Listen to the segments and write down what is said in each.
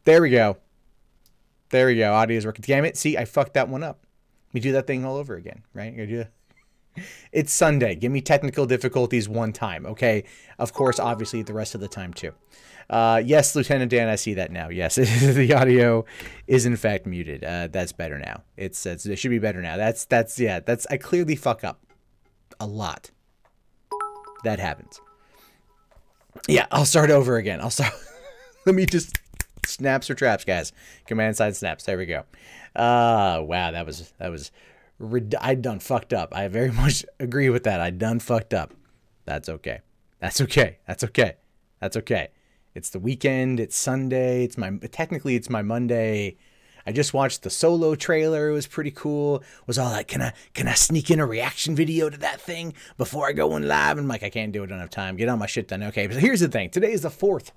There we go. There we go. Audio's working. Damn it. See, I fucked that one up. We do that thing all over again, right? It's Sunday. Give me technical difficulties one time, okay? Of course, obviously, the rest of the time, too. Yes, Lieutenant Dan, I see that now. Yes, the audio is, in fact, muted. That's better now. It should be better now. I clearly fuck up a lot. That happens. Yeah, I'll start over again. Let me just... Snaps or traps, guys. Command side snaps. There we go. Wow, that was I done fucked up. I very much agree with that. I done fucked up. That's okay. That's okay. That's okay. That's okay. It's the weekend. It's Sunday. Technically it's my Monday. I just watched the Solo trailer. It was pretty cool. Was all like, can I sneak in a reaction video to that thing before I go in live? And I'm like, I can't do it. I don't have time. Get all my shit done. Okay, but here's the thing. Today is the 4th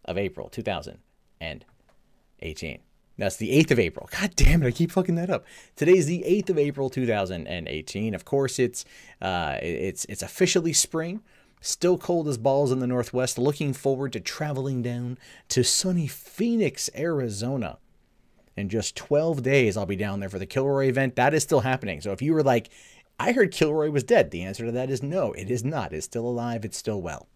of April, 2018. That's the 8th of April. God damn it, I keep fucking that up. Today's the 8th of April, 2018. Of course, it's officially spring. Still cold as balls in the Northwest. Looking forward to traveling down to sunny Phoenix, Arizona. In just 12 days, I'll be down there for the Kilroy event. That is still happening. So if you were like, I heard Kilroy was dead, the answer to that is no, it is not. It's still alive. It's still well.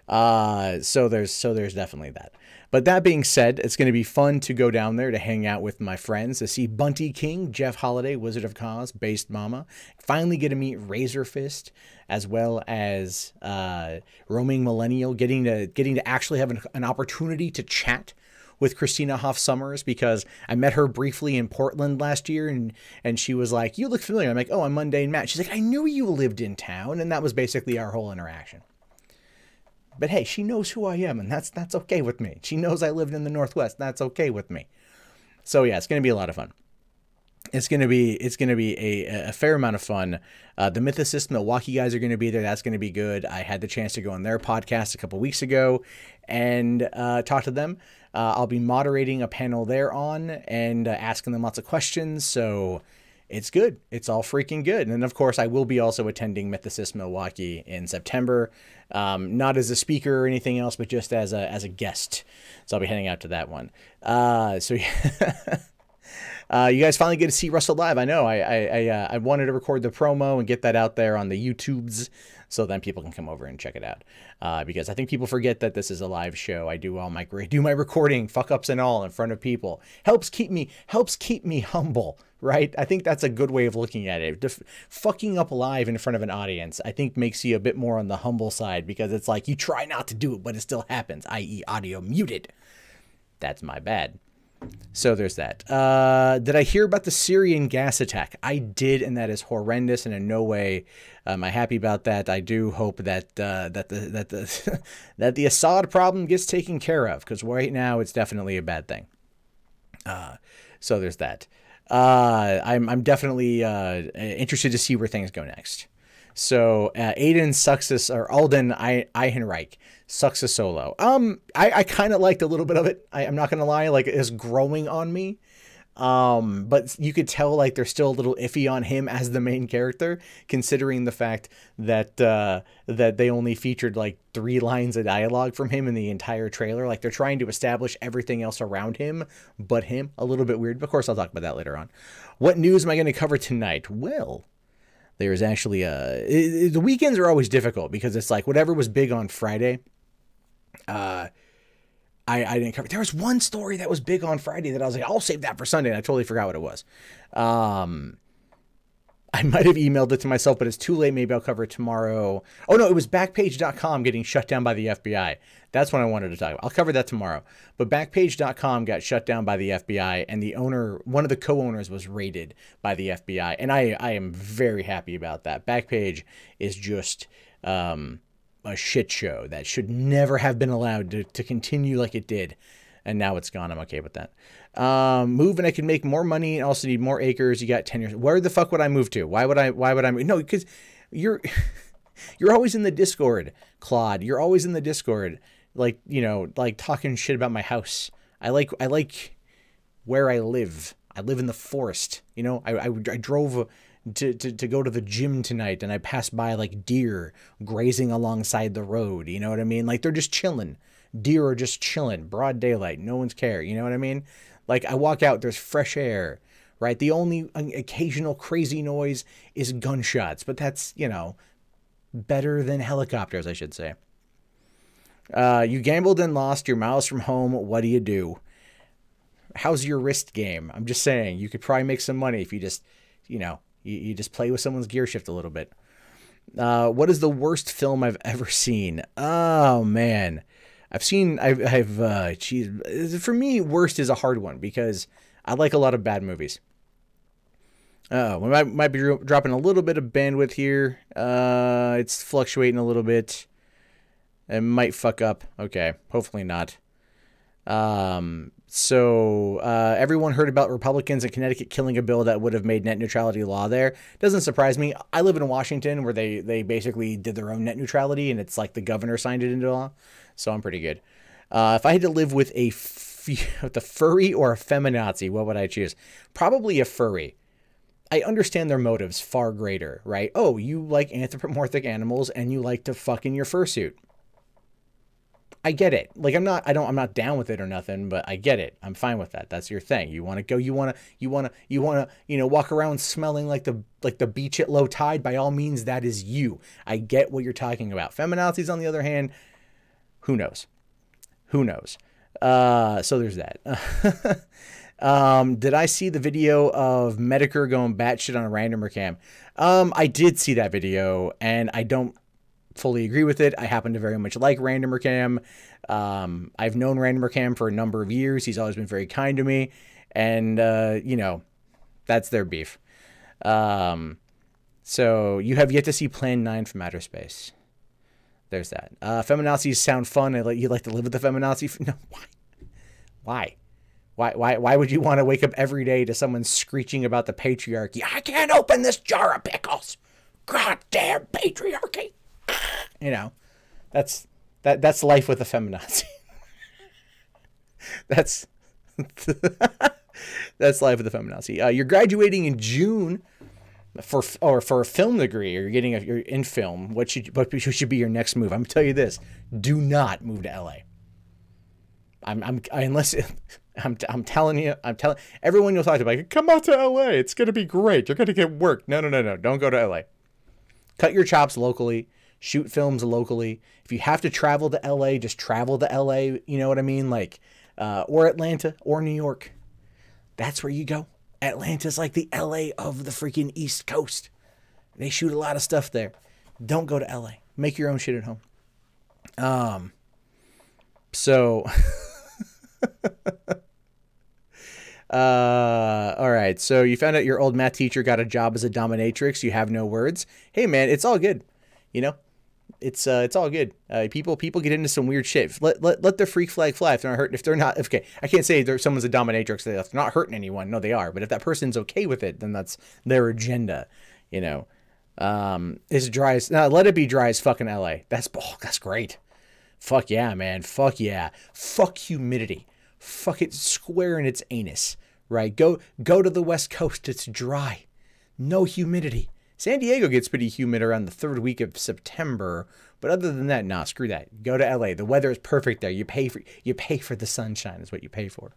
So there's definitely that. But that being said, it's going to be fun to go down there to hang out with my friends, to see Bunty King, Jeff Holiday, Wizard of Cause, Based Mama, finally get to meet Razor Fist, as well as Roaming Millennial, getting to actually have an opportunity to chat with Christina Hoff Sommers, because I met her briefly in Portland last year, and she was like, "You look familiar." I'm like, "Oh, I'm Mundane Matt." She's like, "I knew you lived in town," and that was basically our whole interaction. But hey, she knows who I am, and that's okay with me. She knows I lived in the Northwest. That's okay with me. So yeah, it's going to be a lot of fun. It's going to be a fair amount of fun. The Mythicist Milwaukee guys are going to be there. That's going to be good. I had the chance to go on their podcast a couple weeks ago and talk to them. I'll be moderating a panel there and asking them lots of questions. So it's good. It's all freaking good. And then, of course, I will be also attending Mythicist Milwaukee in September. Not as a speaker or anything else, but just as a guest. So I'll be heading out to that one. So yeah. You guys finally get to see Rustl'd live. I know. I wanted to record the promo and get that out there on the YouTubes, so then people can come over and check it out. Because I think people forget that this is a live show. I do my recording, fuck ups and all, in front of people. Helps keep me humble, right? I think that's a good way of looking at it. Fucking up live in front of an audience, I think, makes you a bit more on the humble side, because it's like you try not to do it, but it still happens, i.e. audio muted. That's my bad. So there's that. Did I hear about the Syrian gas attack? I did, and that is horrendous, and in no way am I happy about that. I do hope that the Assad problem gets taken care of, because right now it's definitely a bad thing. So there's that. I'm definitely interested to see where things go next. So Alden Ehrenreich sucks a solo. I kind of liked a little bit of it. I'm not gonna lie, like, it's growing on me. But you could tell like they're still a little iffy on him as the main character, considering the fact that that they only featured like 3 lines of dialogue from him in the entire trailer. Like, they're trying to establish everything else around him, but him. A little bit weird. But of course, I'll talk about that later on. What news am I going to cover tonight? Well, there's actually the weekends are always difficult, because it's like whatever was big on Friday, I didn't cover. There was one story that was big on Friday that I was like, I'll save that for Sunday, and I totally forgot what it was. I might have emailed it to myself, but it's too late. Maybe I'll cover it tomorrow. Oh no, it was Backpage.com getting shut down by the FBI. That's what I wanted to talk about. I'll cover that tomorrow. But Backpage.com got shut down by the FBI, and the owner, one of the co-owners, was raided by the FBI, and I am very happy about that. Backpage is just a shit show that should never have been allowed to continue like it did, and now it's gone. I'm okay with that. Move and I can make more money and also need more acres. You got 10 years. Where the fuck would I move to? Why would I move? No, because you're always in the Discord, Claude. You're always in the Discord, like, you know, like talking shit about my house. I like where I live. I live in the forest. You know, I drove to go to the gym tonight, and I passed by like deer grazing alongside the road. You know what I mean? Like, they're just chilling, Deer are just chilling, broad daylight, no one's care. You know what I mean? Like, I walk out, there's fresh air, right? The only occasional crazy noise is gunshots, but that's, you know, better than helicopters, I should say. You gambled and lost. You're miles from home. What do you do? How's your wrist game? I'm just saying, you could probably make some money if you just, you know, you just play with someone's gear shift a little bit. What is the worst film I've ever seen? Oh, man. Geez, for me, worst is a hard one because I like a lot of bad movies. We might be dropping a little bit of bandwidth here. It's fluctuating a little bit. It might fuck up. Okay, hopefully not. Everyone heard about Republicans in Connecticut killing a bill that would have made net neutrality law there. Doesn't surprise me. I live in Washington where they basically did their own net neutrality, and it's like the governor signed it into law. So I'm pretty good. If I had to live with a furry or a feminazi, what would I choose? Probably a furry. I understand their motives far greater, right? Oh, you like anthropomorphic animals and you like to fuck in your fursuit. I get it. Like, I'm not down with it or nothing, but I get it. I'm fine with that. That's your thing. You want to go, you want to, walk around smelling like the beach at low tide. By all means, that is you. I get what you're talking about. Feminazis, on the other hand, who knows? Who knows? So there's that. Did I see the video of Medicare going batshit on a randomer cam? I did see that video, and I don't fully agree with it. I happen to very much like Randomer Cam. I've known Randomer Cam for a number of years. He's always been very kind to me, and that's their beef. So you have yet to see Plan 9 from outer space. There's that. Feminazis sound fun. You like to live with the feminazi? No, why? Why would you want to wake up every day to someone screeching about the patriarchy? I can't open this jar of pickles. Goddamn patriarchy. That's life with a feminazi. that's life with a feminazi. You're graduating in June for a film degree, or you're in what should be your next move? I'm gonna tell you this: do not move to LA. I'm telling you, everyone you'll talk to, like, come out to LA. It's gonna be great. You're gonna get work. No. Don't go to LA. Cut your chops locally. Shoot films locally. If you have to travel to LA, just travel to LA. You know what I mean? Like, or Atlanta or New York. That's where you go. Atlanta's like the LA of the freaking East Coast. They shoot a lot of stuff there. Don't go to LA. Make your own shit at home. All right. So you found out your old math teacher got a job as a dominatrix. You have no words. Hey man, it's all good. It's all good. People get into some weird shit. Let their freak flag fly if they're not hurting. Okay, I can't say someone's a dominatrix. They're not hurting anyone. No, they are. But if that person's okay with it, then that's their agenda. It's dry as let it be dry as fucking LA. That's great. Fuck yeah, man. Fuck yeah. Fuck humidity. Fuck it square in its anus. Right? Go to the West Coast. It's dry. No humidity. San Diego gets pretty humid around the third week of September, but other than that, nah, screw that. Go to LA. The weather is perfect there. You pay for the sunshine is what you pay for.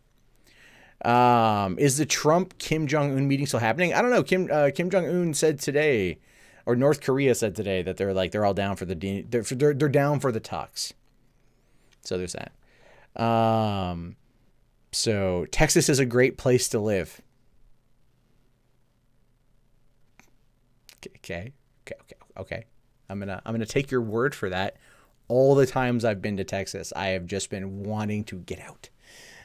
Is the Trump Kim Jong-un meeting still happening? I don't know. Kim Jong-un said today, or North Korea said today, that they're all down for they're down for the talks. So there's that. So Texas is a great place to live. Okay. I'm gonna take your word for that. All the times I've been to Texas, I have just been wanting to get out.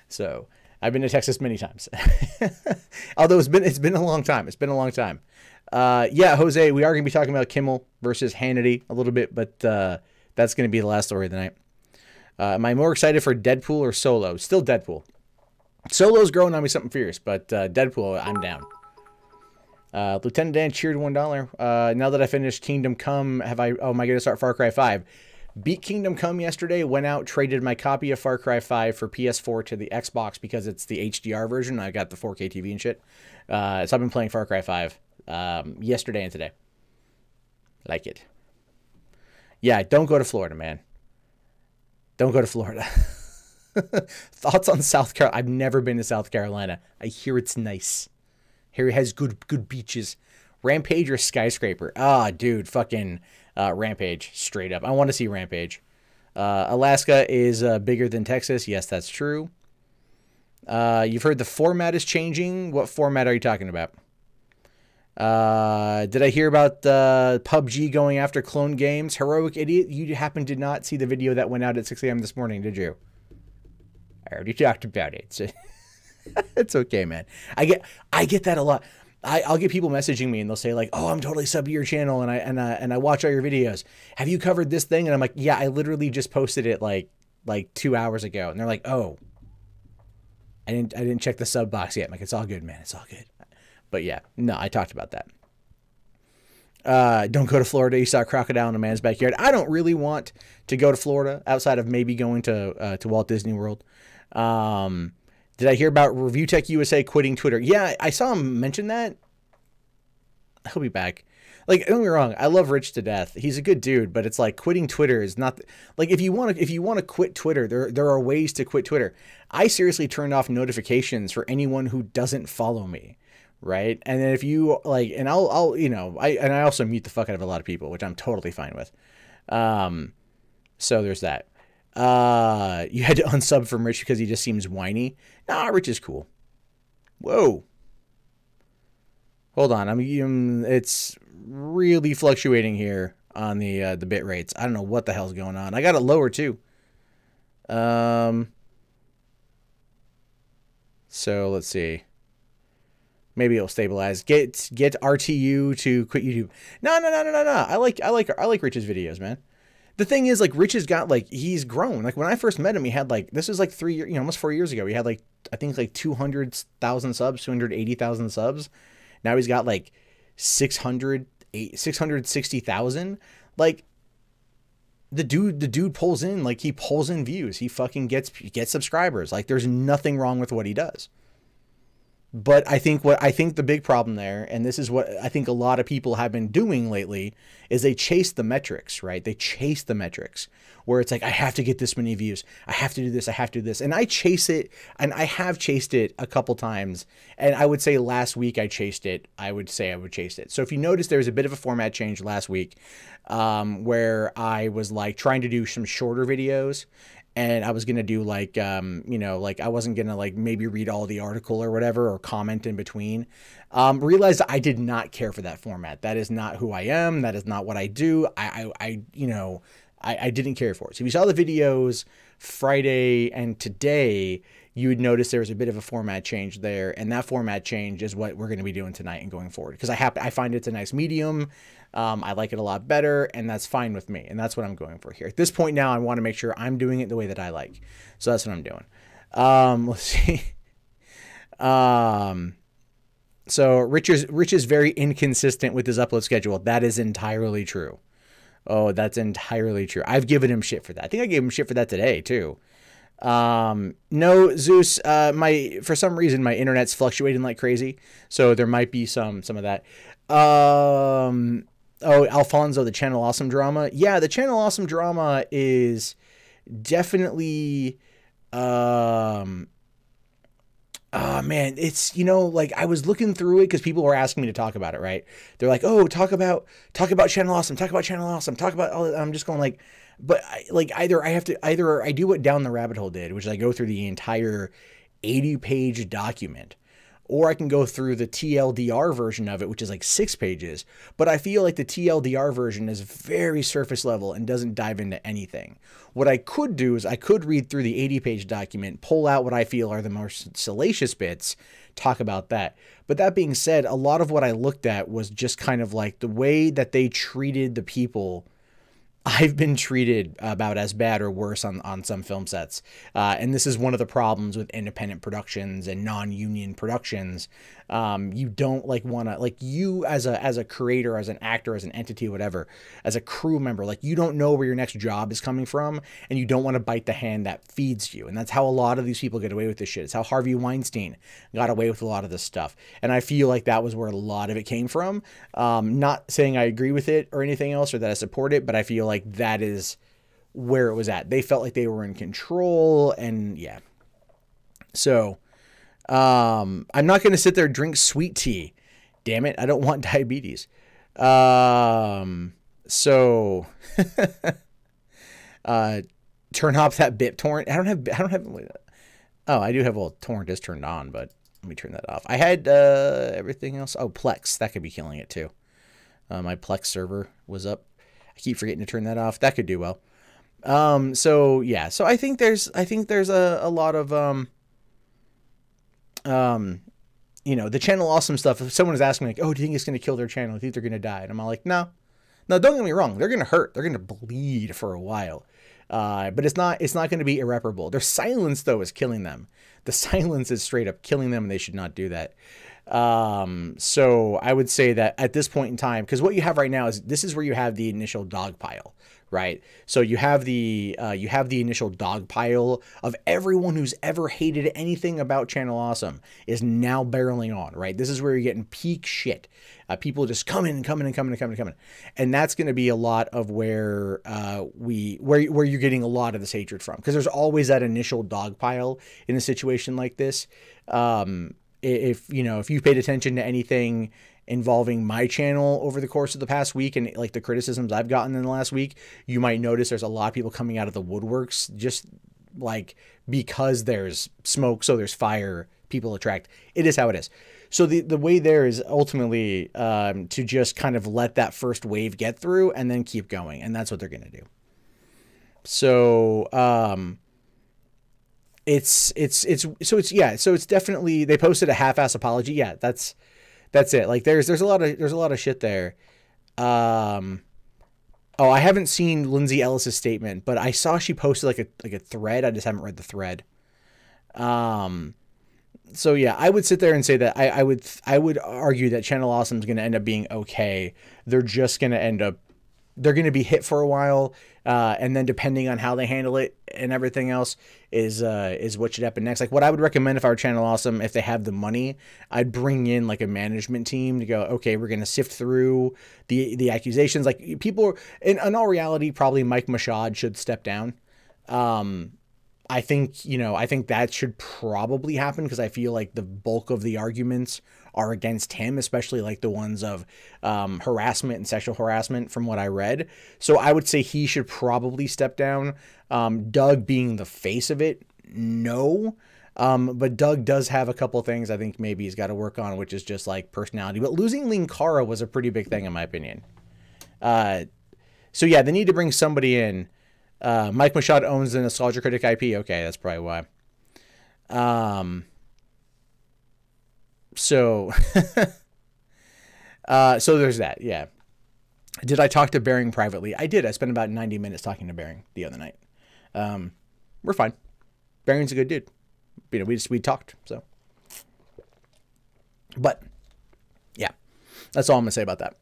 So I've been to Texas many times. Although it's been a long time. Yeah, Jose, we are gonna be talking about Kimmel versus Hannity a little bit, but that's gonna be the last story of the night. Am I more excited for Deadpool or Solo? Still Deadpool. Solo's growing on me something fierce, but Deadpool, I'm down. Lieutenant Dan cheered $1. Now that I finished Kingdom Come, am I going to start Far Cry 5? Beat Kingdom Come yesterday, went out, traded my copy of Far Cry 5 for PS4 to the Xbox because it's the HDR version. I got the 4K TV and shit. So I've been playing Far Cry 5 yesterday and today. Like it. Yeah, don't go to Florida, man. Don't go to Florida. Thoughts on South Carolina? I've never been to South Carolina. I hear it's nice. Here it has good beaches. Rampage or Skyscraper? Ah, dude, fucking Rampage, straight up. I want to see Rampage. Alaska is bigger than Texas. Yes, that's true. You've heard the format is changing. What format are you talking about? Did I hear about PUBG going after clone games? Heroic idiot, you did not see the video that went out at 6 a.m. this morning, did you? I already talked about it. So it's okay, man. I get that a lot. I'll get people messaging me and they'll say like, "Oh, I'm totally sub to your channel and I watch all your videos. Have you covered this thing?" And I'm like, "Yeah, I literally just posted it like 2 hours ago." And they're like, "Oh, I didn't check the sub box yet." I'm like, "It's all good, man. It's all good." But yeah, no, I talked about that. Don't go to Florida. You saw a crocodile in a man's backyard. I don't really want to go to Florida outside of maybe going to Walt Disney World. Did I hear about Review Tech USA quitting Twitter? Yeah, I saw him mention that. He'll be back. Like, don't get me wrong, I love Rich to death. He's a good dude, but it's like quitting Twitter is not like if you want to quit Twitter, there are ways to quit Twitter. I seriously turned off notifications for anyone who doesn't follow me, right? And then if you like, and I'll you know, I also mute the fuck out of a lot of people, which I'm totally fine with. So there's that. You had to unsub from Rich because he just seems whiny. Nah, Rich is cool. Whoa. Hold on. It's really fluctuating here on the bit rates. I don't know what the hell's going on. I got it lower too. So let's see. Maybe it'll stabilize. Get RTU to quit YouTube. No. I like Rich's videos, man. The thing is, like, Rich has got, like, he's grown. Like, when I first met him, he had, like, this was, like, 3 years, almost 4 years ago. He had, like, I think, like, 200,000 subs, 280,000 subs. Now he's got, like, 660,000. Like, the dude pulls in, like, he pulls in views. He fucking gets subscribers. Like, there's nothing wrong with what he does. But I think the big problem there, and this is what I think a lot of people have been doing lately, is they chase the metrics, right? They chase the metrics where it's like, I have to get this many views. I have to do this. I have to do this. And I chase it, and I have chased it a couple times. And I would say last week I chased it. I would chase it. So if you notice, there was a bit of a format change last week where I was like trying to do some shorter videos. And I was going to do like, like I wasn't going to like maybe read all the article or whatever or comment in between. Realized I did not care for that format. That is not who I am. That is not what I do. I didn't care for it. So if you saw the videos Friday and today, you would notice there was a bit of a format change there. And that format change is what we're going to be doing tonight and going forward. Because I find it's a nice medium. I like it a lot better, and that's fine with me. And that's what I'm going for here. At this point now, I want to make sure I'm doing it the way that I like. So that's what I'm doing. Let's see. So Rich is very inconsistent with his upload schedule. That is entirely true. Oh, that's entirely true. I've given him shit for that. I think I gave him shit for that today too. No, Zeus, for some reason, my internet's fluctuating like crazy. So there might be some of that. Oh, Alfonso, the Channel Awesome drama. Yeah, the Channel Awesome drama is definitely, man, it's, like I was looking through it because people were asking me to talk about it, right? They're like, oh, talk about Channel Awesome, talk about Channel Awesome, talk about all that. I'm just going like, but either I do what Down the Rabbit Hole did, which is I go through the entire 80-page document, or I can go through the TLDR version of it, which is like 6 pages. But I feel like the TLDR version is very surface level and doesn't dive into anything. What I could do is I could read through the 80-page document, pull out what I feel are the most salacious bits, talk about that. But that being said, a lot of what I looked at was just kind of like the way that they treated the people I've been treated about as bad or worse on some film sets. And this is one of the problems with independent productions and non-union productions. You don't want to, you as a creator, as an actor, as an entity, whatever, as a crew member, you don't know where your next job is coming from, and you don't want to bite the hand that feeds you. And that's how a lot of these people get away with this shit. It's how Harvey Weinstein got away with a lot of this stuff. And I feel like that was where a lot of it came from. Not saying I agree with it or anything else or that I support it, but I feel like that is where it was at. They felt like they were in control, and yeah. So, I'm not going to sit there and drink sweet tea. Damn it. I don't want diabetes. So, turn off that BitTorrent. I don't have, oh, I do have a little torrent is turned on, but let me turn that off. I had, everything else. Oh, Plex. That could be killing it too. My Plex server was up. I keep forgetting to turn that off. That could do well. So yeah, so I think there's a lot of, you know, the channel awesome stuff. If someone is asking me like, oh, do you think it's going to kill their channel? Do you think they're going to die? And I'm all like, no, don't get me wrong. They're going to hurt. They're going to bleed for a while. But it's not going to be irreparable. Their silence though is killing them. The silence is straight up killing them, and they should not do that. So I would say that at this point in time, because what you have right now is this is where you have the initial dog pile, right? So you have the initial dog pile of everyone who's ever hated anything about Channel Awesome is now barreling on, right? This is where you're getting peak shit. People just coming, and that's going to be a lot of where where you're getting a lot of this hatred from, because there's always that initial dog pile in a situation like this. If you paid attention to anything involving my channel over the course of the past week and like the criticisms I've gotten in the last week, you might notice there's a lot of people coming out of the woodworks just like because there's smoke, so there's fire, people attract. It is how it is. So the way there is ultimately to just kind of let that first wave get through and then keep going, and that's what they're going to do. So it's definitely, they posted a half-ass apology. Yeah, that's it. Like there's a lot of shit there. Oh, I haven't seen Lindsay Ellis's statement, but I saw she posted like a thread. I just haven't read the thread. So yeah, I would sit there and say that I would argue that Channel Awesome is going to end up being okay. They're just going to end up, they're going to be hit for a while. And then depending on how they handle it and everything else is what should happen next. Like what I would recommend if I were Channel Awesome, if they have the money, I'd bring in like a management team to go, okay, we're going to sift through the accusations. Like people in all reality, probably Mike Mashad should step down. I think that should probably happen because I feel like the bulk of the arguments are against him, especially like the ones of harassment and sexual harassment from what I read. So I would say he should probably step down. Doug being the face of it, no. But Doug does have a couple things I think maybe he's got to work on, which is just like personality. But losing Linkara was a pretty big thing in my opinion. So yeah, they need to bring somebody in. Mike Mashad owns the Nostalgia Critic IP. Okay, that's probably why. So there's that. Yeah. Did I talk to Bering privately? I did. I spent about 90 minutes talking to Bering the other night. We're fine. Bering's a good dude. You know, we talked. So, but yeah, that's all I'm gonna say about that.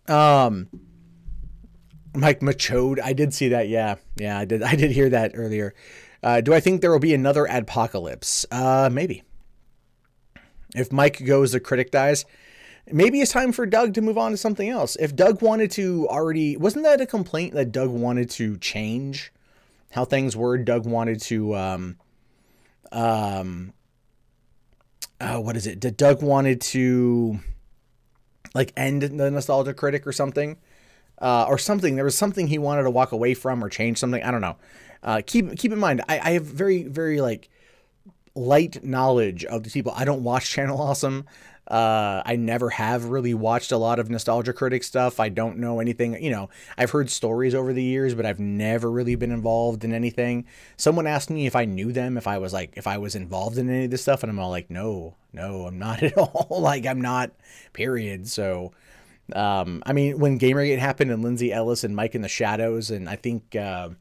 Mike Machode, I did see that. Yeah, I did hear that earlier. Do I think there will be another Adpocalypse? Maybe. If Mike goes, the critic dies. Maybe it's time for Doug to move on to something else. If Doug wanted to already, wasn't that a complaint that Doug wanted to change how things were? Doug wanted to, what is it? Did Doug wanted to like end the Nostalgia Critic or something? Or something. There was something he wanted to walk away from or change something. I don't know. Keep in mind, I have very, very like light knowledge of these people. I don't watch Channel Awesome. I never have really watched a lot of Nostalgia Critic stuff. I don't know anything. You know, I've heard stories over the years, but I've never really been involved in anything. Someone asked me if I knew them, if I was involved in any of this stuff, and I'm all like, no, I'm not at all. Like, I'm not, period. So, I mean, when Gamergate happened and Lindsay Ellis and Mike in the Shadows, and I think, Todd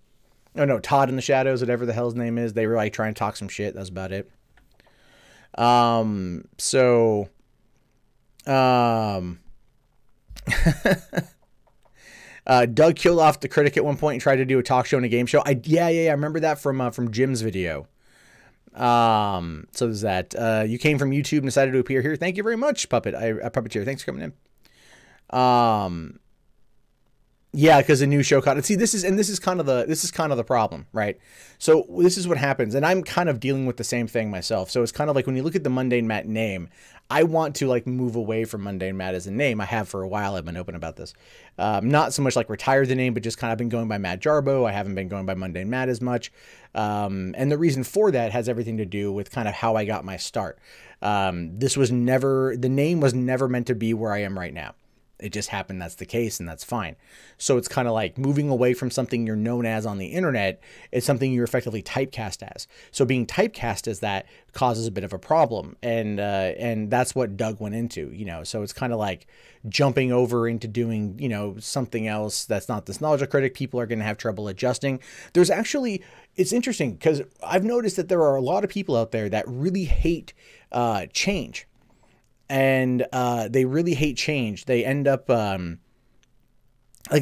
in the Shadows, whatever the hell his name is, they were like trying to talk some shit. That's about it. Doug killed off the critic at one point and tried to do a talk show and a game show. Yeah, I remember that from Jim's video. So there's that. You came from YouTube and decided to appear here. Thank you very much, Puppeteer. Thanks for coming in. Yeah, because a new show caught it. See, this is kind of the problem, right? So this is what happens, and I'm kind of dealing with the same thing myself. So it's kind of like when you look at the Mundane Matt name, I want to like move away from Mundane Matt as a name. I have for a while. I've been open about this. Not so much like retire the name, but just kind of been going by Matt Jarbo. I haven't been going by Mundane Matt as much. And the reason for that has everything to do with kind of how I got my start. The name was never meant to be where I am right now. It just happened that's the case, and that's fine. So it's kind of like moving away from something you're known as on the internet is something you're effectively typecast as. So being typecast as that causes a bit of a problem, and that's what Doug went into, you know. So it's kind of like jumping over into doing, you know, something else that's not this Nostalgia Critic. People are going to have trouble adjusting. There's actually, it's interesting because I've noticed that there are a lot of people out there that really hate change. And they really hate change. They end up like,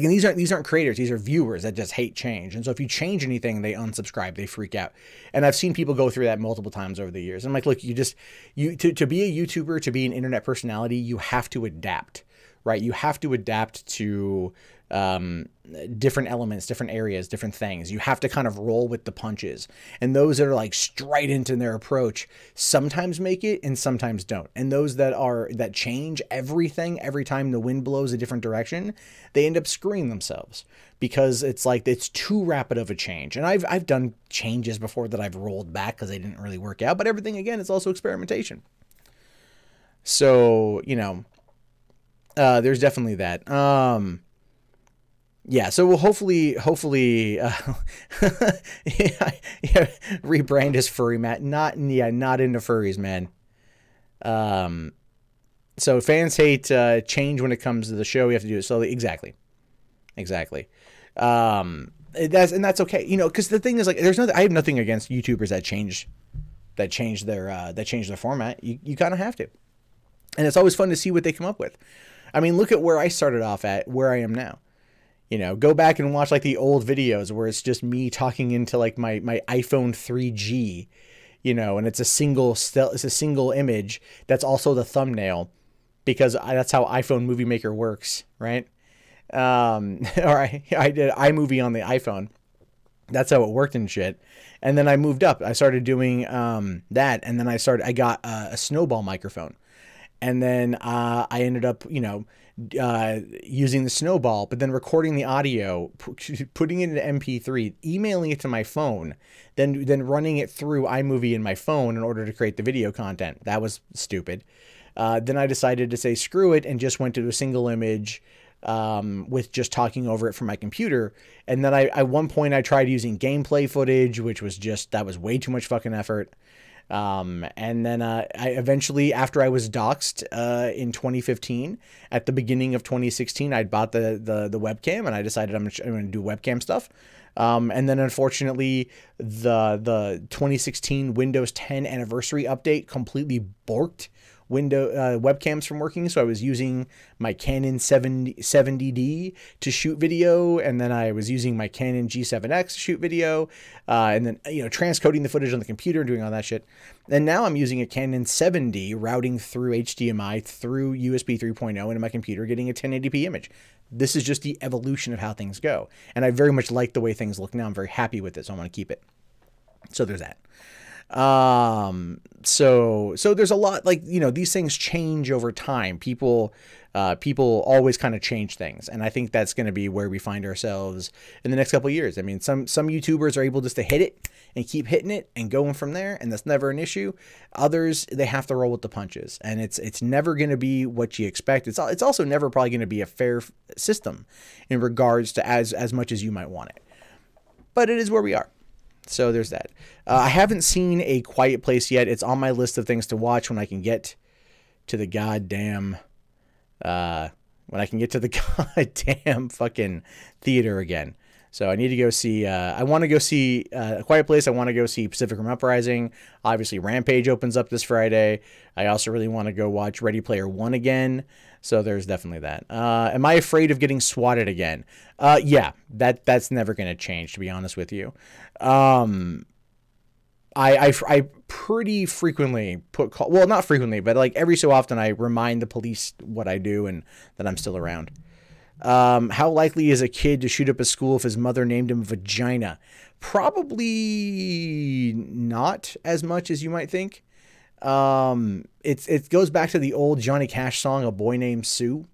and these aren't creators. These are viewers that just hate change. And so if you change anything, they unsubscribe. They freak out. And I've seen people go through that multiple times over the years. I'm like, look, to be a YouTuber, to be an internet personality, you have to adapt, right? You have to adapt to different elements, different areas, different things. You have to kind of roll with the punches. And those that are like strident in their approach sometimes make it and sometimes don't. And those that change everything every time the wind blows a different direction, they end up screwing themselves because it's like it's too rapid of a change. And I've done changes before that I've rolled back because they didn't really work out. But everything, again, it's also experimentation. So, you know, there's definitely that. Yeah, so we'll hopefully, yeah, rebrand as Furry Matt. Not into furries, man. So fans hate change when it comes to the show. We have to do it slowly. Exactly. That's okay. You know, because the thing is, like, I have nothing against YouTubers that change their format. You kind of have to, and it's always fun to see what they come up with. I mean, look at where I started off at, where I am now. You know, go back and watch like the old videos where it's just me talking into like my iPhone 3G, you know, and it's a single image that's also the thumbnail because that's how iPhone Movie Maker works, right? Or I did iMovie on the iPhone. That's how it worked and shit. And then I moved up. I started doing that, and then I got a snowball microphone. And then I ended up, you know, using the snowball, but then recording the audio, putting it in MP3, emailing it to my phone, then running it through iMovie in my phone in order to create the video content. That was stupid. Then I decided to say screw it and just went to a single image with just talking over it from my computer. And then at one point I tried using gameplay footage, which was that was way too much fucking effort. And then I eventually, after I was doxxed in 2015, at the beginning of 2016, I bought the webcam, and I decided I'm going to do webcam stuff. And then unfortunately, the 2016 Windows 10 anniversary update completely borked webcams from working. So I was using my Canon 70D to shoot video, and then I was using my Canon G7X to shoot video, and then, you know, transcoding the footage on the computer and doing all that shit. And now I'm using a Canon 7D routing through HDMI through USB 3.0 into my computer, getting a 1080p image. This is just the evolution of how things go. And I very much like the way things look now. I'm very happy with it, so I want to keep it. So there's that. So there's a lot, like, you know, these things change over time. People always kind of change things. And I think that's going to be where we find ourselves in the next couple of years. I mean, some YouTubers are able just to hit it and keep hitting it and going from there, and that's never an issue. Others, they have to roll with the punches, and it's never going to be what you expect. It's also never probably going to be a fair system in regards to as much as you might want it, but it is where we are. So there's that. I haven't seen A Quiet Place yet. It's on my list of things to watch when I can get to the goddamn fucking theater again. So I need to go see, I want to go see A Quiet Place. I want to go see Pacific Rim Uprising. Obviously, Rampage opens up this Friday. I also really want to go watch Ready Player One again. So there's definitely that. Am I afraid of getting swatted again? Yeah, that's never going to change, to be honest with you. I pretty frequently well, not frequently, but like every so often I remind the police what I do and that I'm still around. How likely is a kid to shoot up a school if his mother named him Vagina? Probably not as much as you might think. It goes back to the old Johnny Cash song, A Boy Named Sue.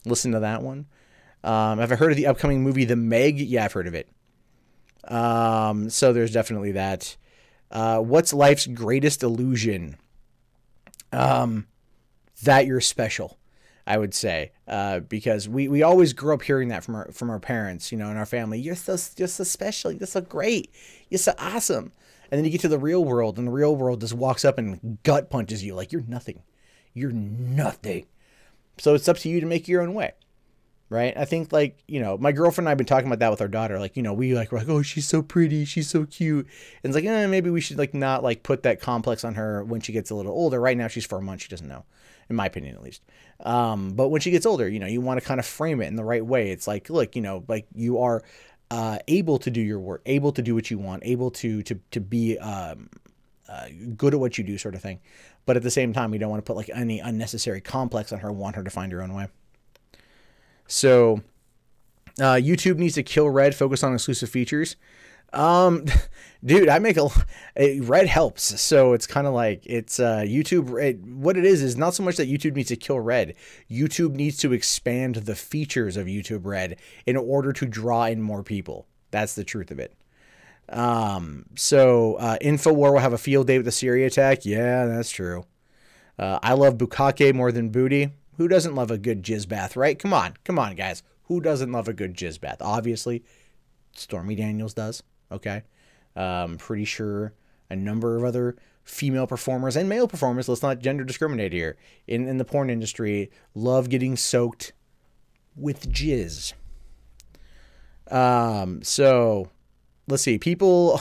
Listen to that one. Have I heard of the upcoming movie The Meg? Yeah, I've heard of it. So there's definitely that. What's life's greatest illusion? That you're special, I would say, because we always grew up hearing that from our parents, you know, in our family. You're so special. You're so great. You're so awesome. And then you get to the real world, and the real world just walks up and gut punches you like you're nothing. You're nothing. So it's up to you to make your own way. Right. I think, like, you know, my girlfriend and I have been talking about that with our daughter. Like, you know, we're like, oh, she's so pretty. She's so cute. And it's like, maybe we should like not like put that complex on her when she gets a little older. Right now, she's 4 months. She doesn't know, in my opinion, at least. But when she gets older, you know, you want to kind of frame it in the right way. It's like, look, you know, like you are able to do your work, able to do what you want, able to be good at what you do, sort of thing. But at the same time, we don't want to put like any unnecessary complex on her, want her to find her own way. So, YouTube needs to kill Red, focus on exclusive features. Dude, I make Red helps. So it's kind of like it's YouTube. What it is not so much that YouTube needs to kill Red. YouTube needs to expand the features of YouTube Red in order to draw in more people. That's the truth of it. InfoWar will have a field day with the Syria attack. Yeah, that's true. I love Bukake more than booty. Who doesn't love a good jizz bath, right? Come on, guys. Who doesn't love a good jizz bath? Obviously, Stormy Daniels does. Okay. Pretty sure a number of other female performers and male performers, let's not gender discriminate here, in the porn industry, love getting soaked with jizz. So, let's see. People...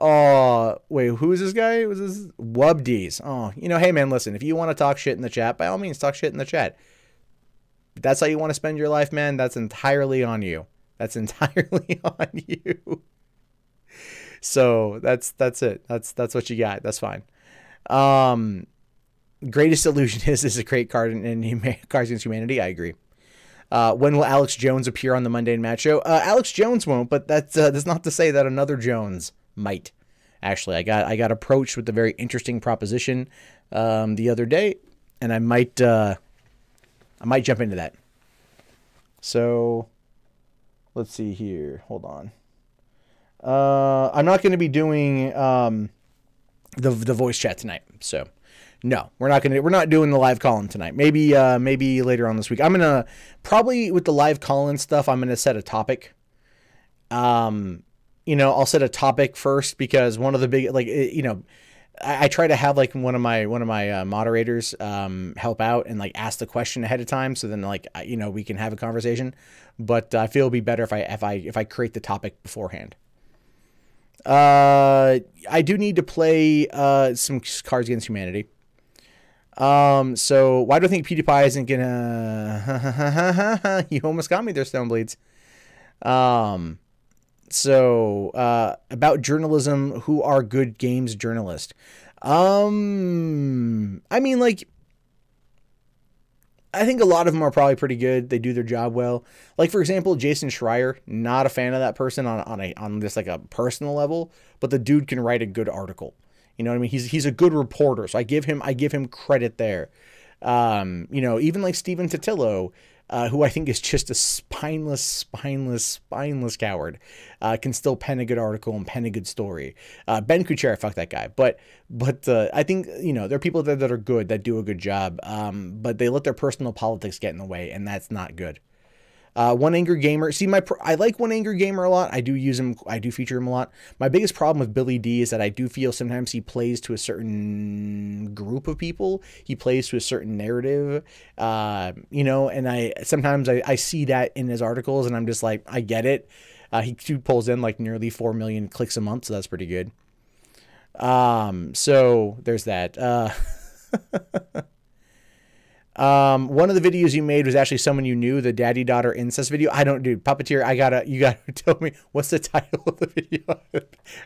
Oh, wait, who is this guy? Was this Wubdies? Oh, you know, hey man, listen, if you want to talk shit in the chat, by all means, talk shit in the chat. If that's how you want to spend your life, man, that's entirely on you. That's entirely on you. So that's it. That's what you got. That's fine. Greatest Illusion is a great card in Cards Against Humanity. I agree. When will Alex Jones appear on the Monday Match Show? Alex Jones won't, but that's not to say that another Jones might. Actually, I got approached with a very interesting proposition the other day, and I might jump into that. So let's see here. Hold on. I'm not going to be doing the voice chat tonight. So no, we're not doing the live call-in tonight. Maybe later on this week. I'm gonna probably, with the live call-in stuff, I'm gonna set a topic. You know, I'll set a topic first because one of the big, like, you know, I try to have like one of my moderators help out and like ask the question ahead of time, so then like, you know, we can have a conversation. But I feel it'll be better if I create the topic beforehand. I do need to play some Cards Against Humanity. So why do I think PewDiePie isn't gonna? You almost got me there, Stonebleeds. So, about journalism, who are good games journalists? I mean, like, I think a lot of them are probably pretty good. They do their job well. Like, for example, Jason Schreier, not a fan of that person on just like a personal level, but the dude can write a good article. You know what I mean? He's a good reporter, so I give him credit there. You know, even like Steven Totillo, who I think is just a spineless coward, can still pen a good article and pen a good story. Ben Kuchera, fuck that guy. But I think, you know, there are people that are good, that do a good job, but they let their personal politics get in the way, and that's not good. One Angry Gamer. See, I like One Angry Gamer a lot. I do use him. I do feature him a lot. My biggest problem with Billy D is that I do feel sometimes he plays to a certain group of people. He plays to a certain narrative, you know, and I sometimes see that in his articles, and I'm just like, I get it. He pulls in like nearly 4 million clicks a month, so that's pretty good. So there's that. One of the videos you made was actually someone you knew, the daddy-daughter incest video. I don't, dude, Puppeteer, you gotta tell me what's the title of the video.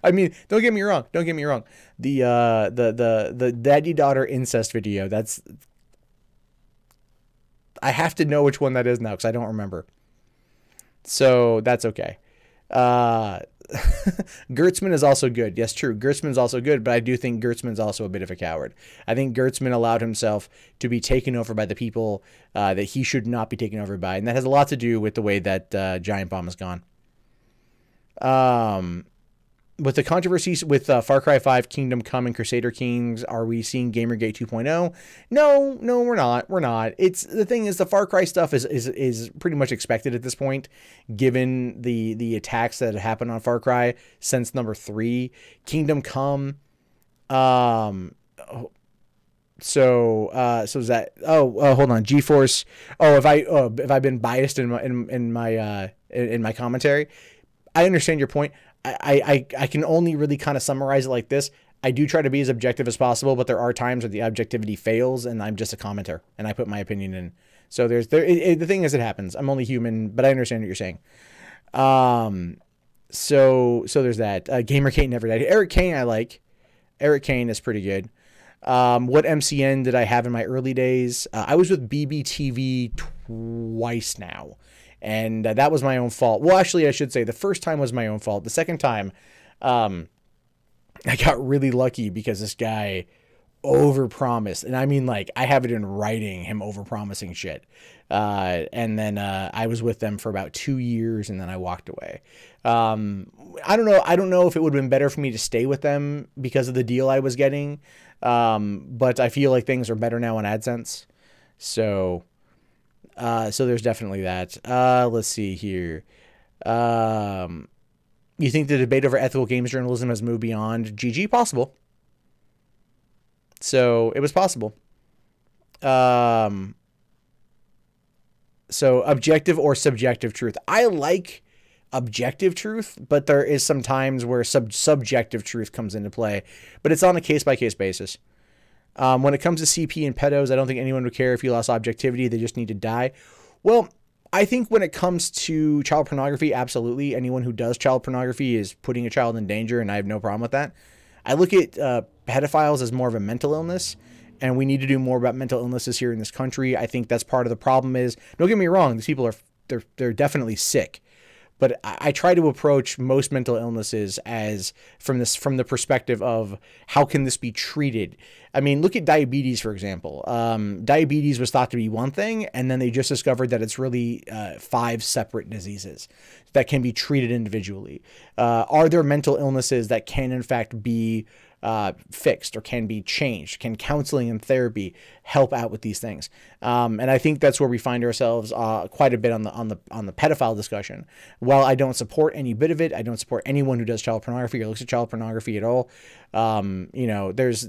I mean, don't get me wrong. The daddy-daughter incest video, I have to know which one that is now because I don't remember. So that's okay. Gertzman is also good. Yes, true. Gertzman's also good, but I do think Gertzman's also a bit of a coward. I think Gertzman allowed himself to be taken over by the people that he should not be taken over by, and that has a lot to do with the way that Giant Bomb has gone. With the controversies with Far Cry 5, Kingdom Come, and Crusader Kings, are we seeing Gamergate 2.0? No, we're not. We're not. It's the thing is the Far Cry stuff is pretty much expected at this point, given the attacks that have happened on Far Cry since number 3. Kingdom Come, so is that? Hold on, GeForce. If I've been biased in my commentary, I understand your point. I can only really kind of summarize it like this. I do try to be as objective as possible, but there are times where the objectivity fails and I'm just a commenter and I put my opinion in. So the thing is, it happens. I'm only human, but I understand what you're saying. So there's that. Gamer Kane never died. Eric Kane I like. Eric Kane is pretty good. What MCN did I have in my early days? I was with BBTV twice now. And that was my own fault. Well, actually, I should say the first time was my own fault. The second time, I got really lucky because this guy overpromised. And I mean, like, I have it in writing, him overpromising shit. And then I was with them for about 2 years, and then I walked away. I don't know. I don't know if it would have been better for me to stay with them because of the deal I was getting. But I feel like things are better now on AdSense. So there's definitely that. Let's see here. You think the debate over ethical games journalism has moved beyond GG? Possible. So it was possible. So objective or subjective truth. I like objective truth, but there is some times where subjective truth comes into play, but it's on a case-by-case basis. When it comes to CP and pedos, I don't think anyone would care if you lost objectivity. They just need to die. Well, I think when it comes to child pornography, absolutely. Anyone who does child pornography is putting a child in danger, and I have no problem with that. I look at pedophiles as more of a mental illness, and we need to do more about mental illnesses here in this country. I think that's part of the problem is, don't get me wrong, these people they're definitely sick. But I try to approach most mental illnesses as from the perspective of how can this be treated? I mean, look at diabetes, for example. Diabetes was thought to be one thing, and then they just discovered that it's really 5 separate diseases that can be treated individually. Are there mental illnesses that can, in fact, be fixed or can be changed? Can counseling and therapy help out with these things? And I think that's where we find ourselves quite a bit on the pedophile discussion. While I don't support any bit of it, I don't support anyone who does child pornography or looks at child pornography at all. You know, there's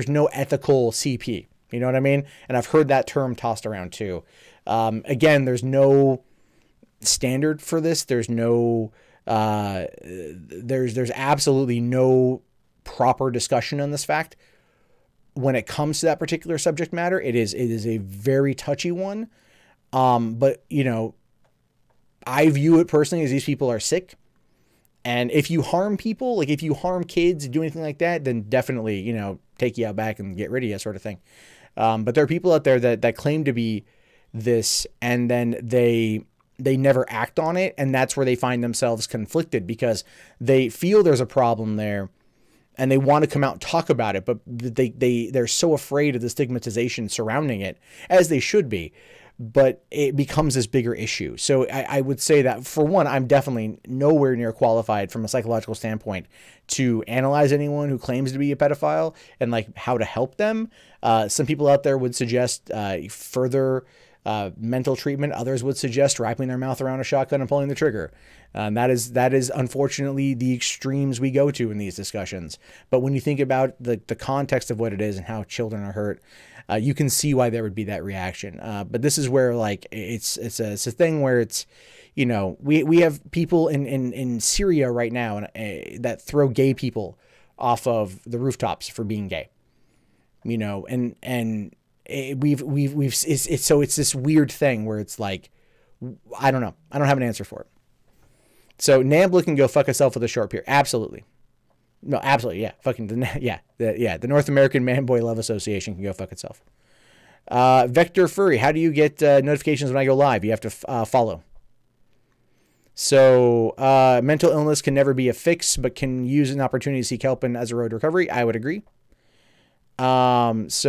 no ethical CP. You know what I mean? And I've heard that term tossed around too. Again, there's no standard for this. There's no there's absolutely no proper discussion on this fact. When it comes to that particular subject matter, it is a very touchy one. But you know, I view it personally as these people are sick. And if you harm people, like if you harm kids, do anything like that, then definitely, you know, take you out back and get rid of you, sort of thing. But there are people out there that claim to be this, and then they never act on it. And that's where they find themselves conflicted because they feel there's a problem there and they want to come out and talk about it, but they're so afraid of the stigmatization surrounding it, as they should be. But it becomes this bigger issue. So I would say that, for one, I'm definitely nowhere near qualified from a psychological standpoint to analyze anyone who claims to be a pedophile and like how to help them. Some people out there would suggest further mental treatment. Others would suggest wrapping their mouth around a shotgun and pulling the trigger. That is unfortunately the extremes we go to in these discussions. But when you think about the context of what it is and how children are hurt, you can see why there would be that reaction. But this is where like it's a thing where it's, you know, we have people in Syria right now that throw gay people off of the rooftops for being gay. You know, and it's this weird thing where it's like, I don't know. I don't have an answer for it. So Nambla can go fuck itself with a short period. Absolutely. No, absolutely. Yeah. Fucking, the North American Man Boy Love Association can go fuck itself. Vector Furry, how do you get notifications when I go live? You have to follow. So mental illness can never be a fix, but can use an opportunity to seek help and as a road to recovery. I would agree. There's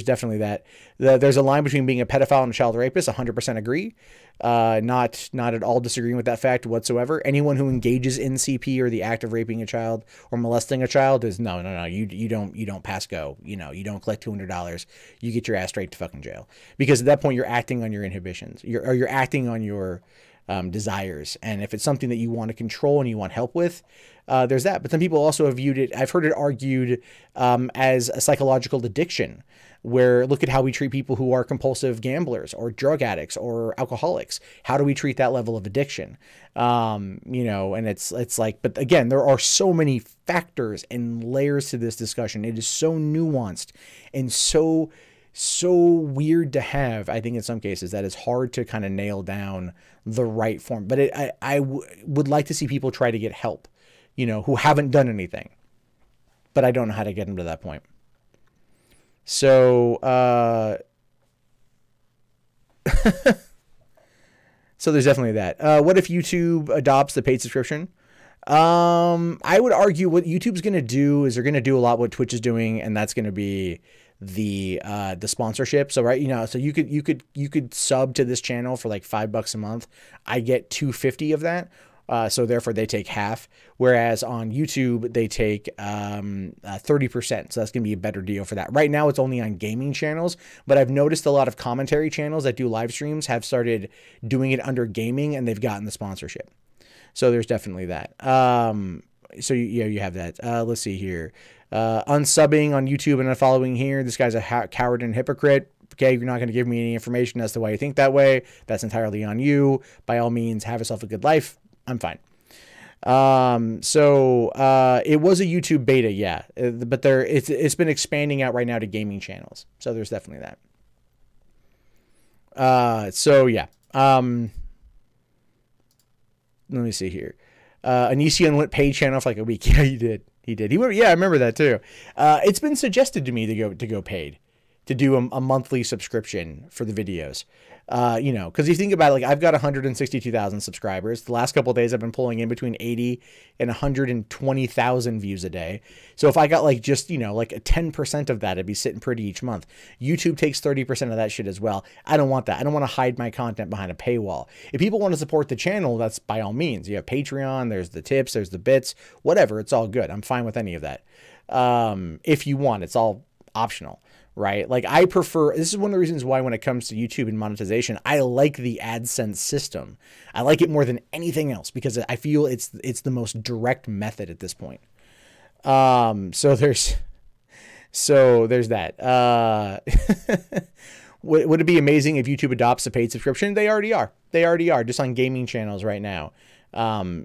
definitely that. There's a line between being a pedophile and a child rapist. 100% agree. Not at all disagreeing with that fact whatsoever. Anyone who engages in CP or the act of raping a child or molesting a child is no. You don't pass go. You know, you don't collect $200. You get your ass straight to fucking jail, because at that point you're acting on your inhibitions. You're acting on your desires. And if it's something that you want to control and you want help with, there's that. But some people also have viewed it, I've heard it argued as a psychological addiction, where look at how we treat people who are compulsive gamblers or drug addicts or alcoholics. How do we treat that level of addiction? You know, and it's like, but again, there are so many factors and layers to this discussion. It is so nuanced and so weird to have, I think in some cases, that it's hard to kind of nail down the right form. But I would like to see people try to get help, you know, who haven't done anything, but I don't know how to get them to that point. So, so there's definitely that. What if YouTube adopts the paid subscription? I would argue what YouTube's going to do is they're going to do a lot what Twitch is doing, and that's going to be the sponsorship. So right, you know, so you could sub to this channel for like $5 a month. I get $2.50 of that. So therefore they take half, whereas on YouTube they take 30%. So that's going to be a better deal for that. Right now it's only on gaming channels, but I've noticed a lot of commentary channels that do live streams have started doing it under gaming, and they've gotten the sponsorship. So there's definitely that. So you have that. Let's see here. Unsubbing on YouTube and unfollowing here. This guy's a coward and hypocrite. Okay, you're not going to give me any information as to why you think that way. That's entirely on you. By all means, have yourself a good life. I'm fine. It was a YouTube beta, yeah, but it's been expanding out right now to gaming channels. So there's definitely that. So yeah. Let me see here. Onision went paid channel for like a week. Yeah, he did. He went, yeah, I remember that too. It's been suggested to me to go paid, to do a monthly subscription for the videos. You know, because you think about it, like I've got 162,000 subscribers. The last couple of days I've been pulling in between 80 and 120,000 views a day. So if I got like just, you know, like a 10% of that, it'd be sitting pretty each month. YouTube takes 30% of that shit as well. I don't want that. I don't want to hide my content behind a paywall. If people want to support the channel, that's by all means. You have Patreon, there's the tips, there's the bits, whatever. It's all good. I'm fine with any of that. If you want, it's all optional. Right? Like I prefer, this is one of the reasons why when it comes to YouTube and monetization, I like the AdSense system. I like it more than anything else because I feel it's the most direct method at this point. So there's that. Would it be amazing if YouTube adopts a paid subscription? They already are. They already are, just on gaming channels right now.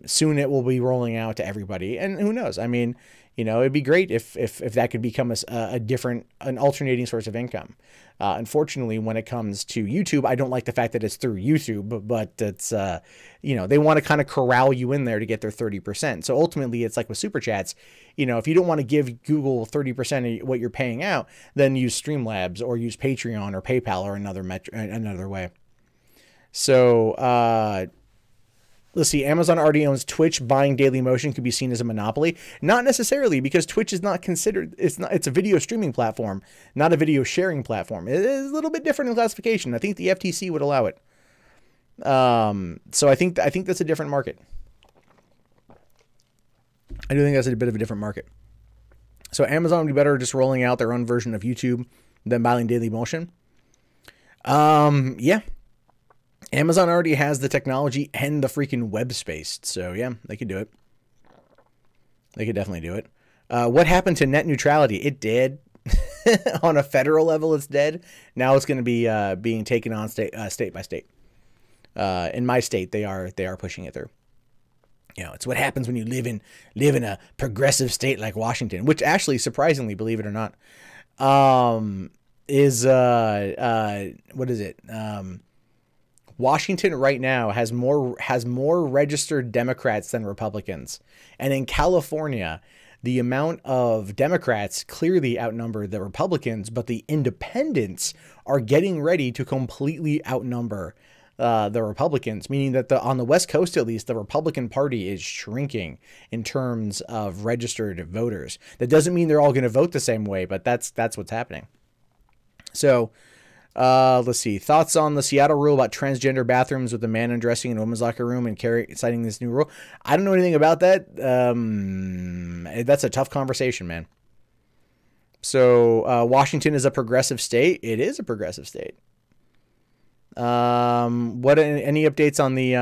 Soon it will be rolling out to everybody, and who knows? I mean, you know, it'd be great if that could become an alternating source of income. Unfortunately, when it comes to YouTube, I don't like the fact that it's through YouTube, but it's, you know, they want to kind of corral you in there to get their 30%. So ultimately it's like with super chats, you know, if you don't want to give Google 30% of what you're paying out, then use Streamlabs or use Patreon or PayPal or another way. So, let's see, Amazon already owns Twitch. Buying Dailymotion could be seen as a monopoly. Not necessarily, because Twitch is not considered, it's a video streaming platform, not a video sharing platform. It is a little bit different in classification. I think the FTC would allow it. So I think that's a different market. I do think that's a bit of a different market. So Amazon would be better just rolling out their own version of YouTube than buying Dailymotion. Yeah. Amazon already has the technology and the freaking web space. So yeah, they could do it. They could definitely do it. What happened to net neutrality? It did. On a federal level, it's dead. Now it's going to be being taken on state by state. In my state, they are pushing it through. You know, it's what happens when you live in a progressive state like Washington, which actually, surprisingly, believe it or not, is what is it? Washington right now has more registered Democrats than Republicans. And in California, the amount of Democrats clearly outnumber the Republicans, but the independents are getting ready to completely outnumber the Republicans, meaning that on the West Coast, at least, the Republican Party is shrinking in terms of registered voters. That doesn't mean they're all going to vote the same way, but that's what's happening. So let's see. Thoughts on the Seattle rule about transgender bathrooms with a man undressing in a women's locker room and citing this new rule? I don't know anything about that. That's a tough conversation, man. So Washington is a progressive state. It is a progressive state. Any updates on the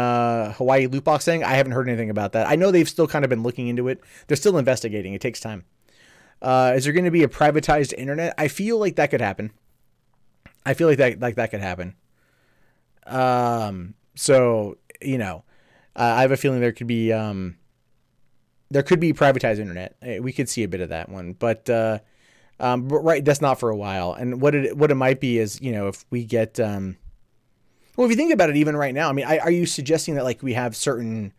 Hawaii loot box thing? I haven't heard anything about that. I know they've still kind of been looking into it. They're still investigating. It takes time. Is there going to be a privatized internet? I feel like that could happen. I feel like that could happen. So, you know, I have a feeling there could be privatized internet. We could see a bit of that one, but right, that's not for a while. And what it might be is, you know, if we get, well, if you think about it, even right now, I mean, are you suggesting that like we have certain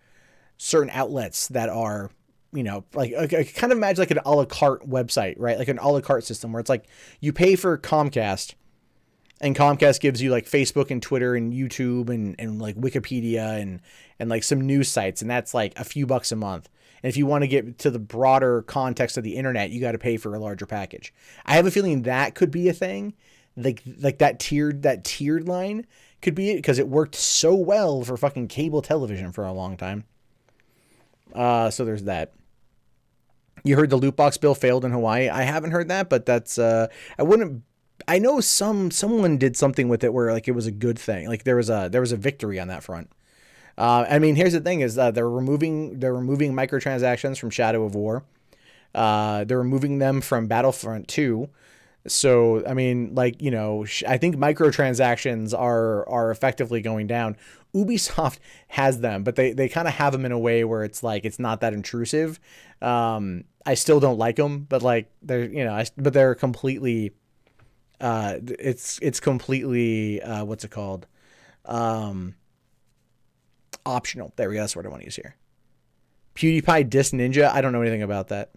outlets that are, you know, like kind of imagine like an a la carte website, right? Like an a la carte system where it's like you pay for Comcast and Comcast gives you like Facebook and Twitter and YouTube and like Wikipedia and like some news sites. And that's like a few bucks a month. And if you want to get to the broader context of the internet, you got to pay for a larger package. I have a feeling that could be a thing. Like that tiered line could be it, because it worked so well for fucking cable television for a long time. So there's that. You heard the loot box bill failed in Hawaii. I haven't heard that, but that's I know someone did something with it where like it was a good thing. Like there was a victory on that front. I mean, here's the thing is they're removing microtransactions from Shadow of War. They're removing them from Battlefront 2. So, I mean, like, you know, I think microtransactions are effectively going down. Ubisoft has them, but they kind of have them in a way where it's like, it's not that intrusive. I still don't like them, but like they're, you know, but they're completely, it's completely, what's it called? Optional. There we go. That's what I want to use here. PewDiePie diss Ninja. I don't know anything about that.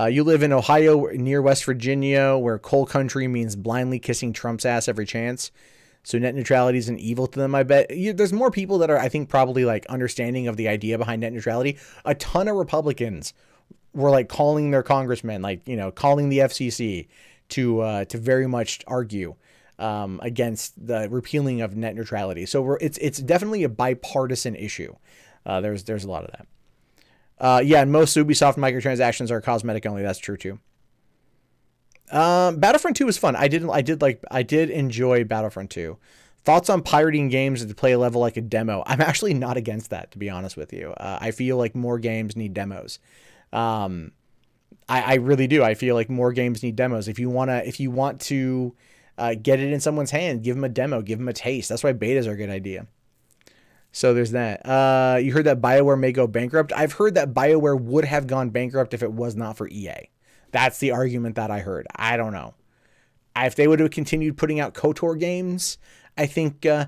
You live in Ohio near West Virginia, where coal country means blindly kissing Trump's ass every chance. So net neutrality is an evil to them, I bet. There's more people that are, I think, probably like understanding of the idea behind net neutrality. A ton of Republicans were like calling their congressmen, like, you know, calling the FCC to very much argue against the repealing of net neutrality. So it's definitely a bipartisan issue. There's a lot of that. Yeah, and most Ubisoft microtransactions are cosmetic only. That's true too. Battlefront 2 was fun. I did enjoy Battlefront 2. Thoughts on pirating games to play a level like a demo? I'm actually not against that, to be honest with you. I feel like more games need demos. I really do. I feel like more games need demos. If you want to get it in someone's hand, give them a demo, give them a taste. That's why betas are a good idea. So there's that. You heard that BioWare may go bankrupt. I've heard that BioWare would have gone bankrupt if it was not for EA. That's the argument that I heard. I don't know. If they would have continued putting out KOTOR games, I think they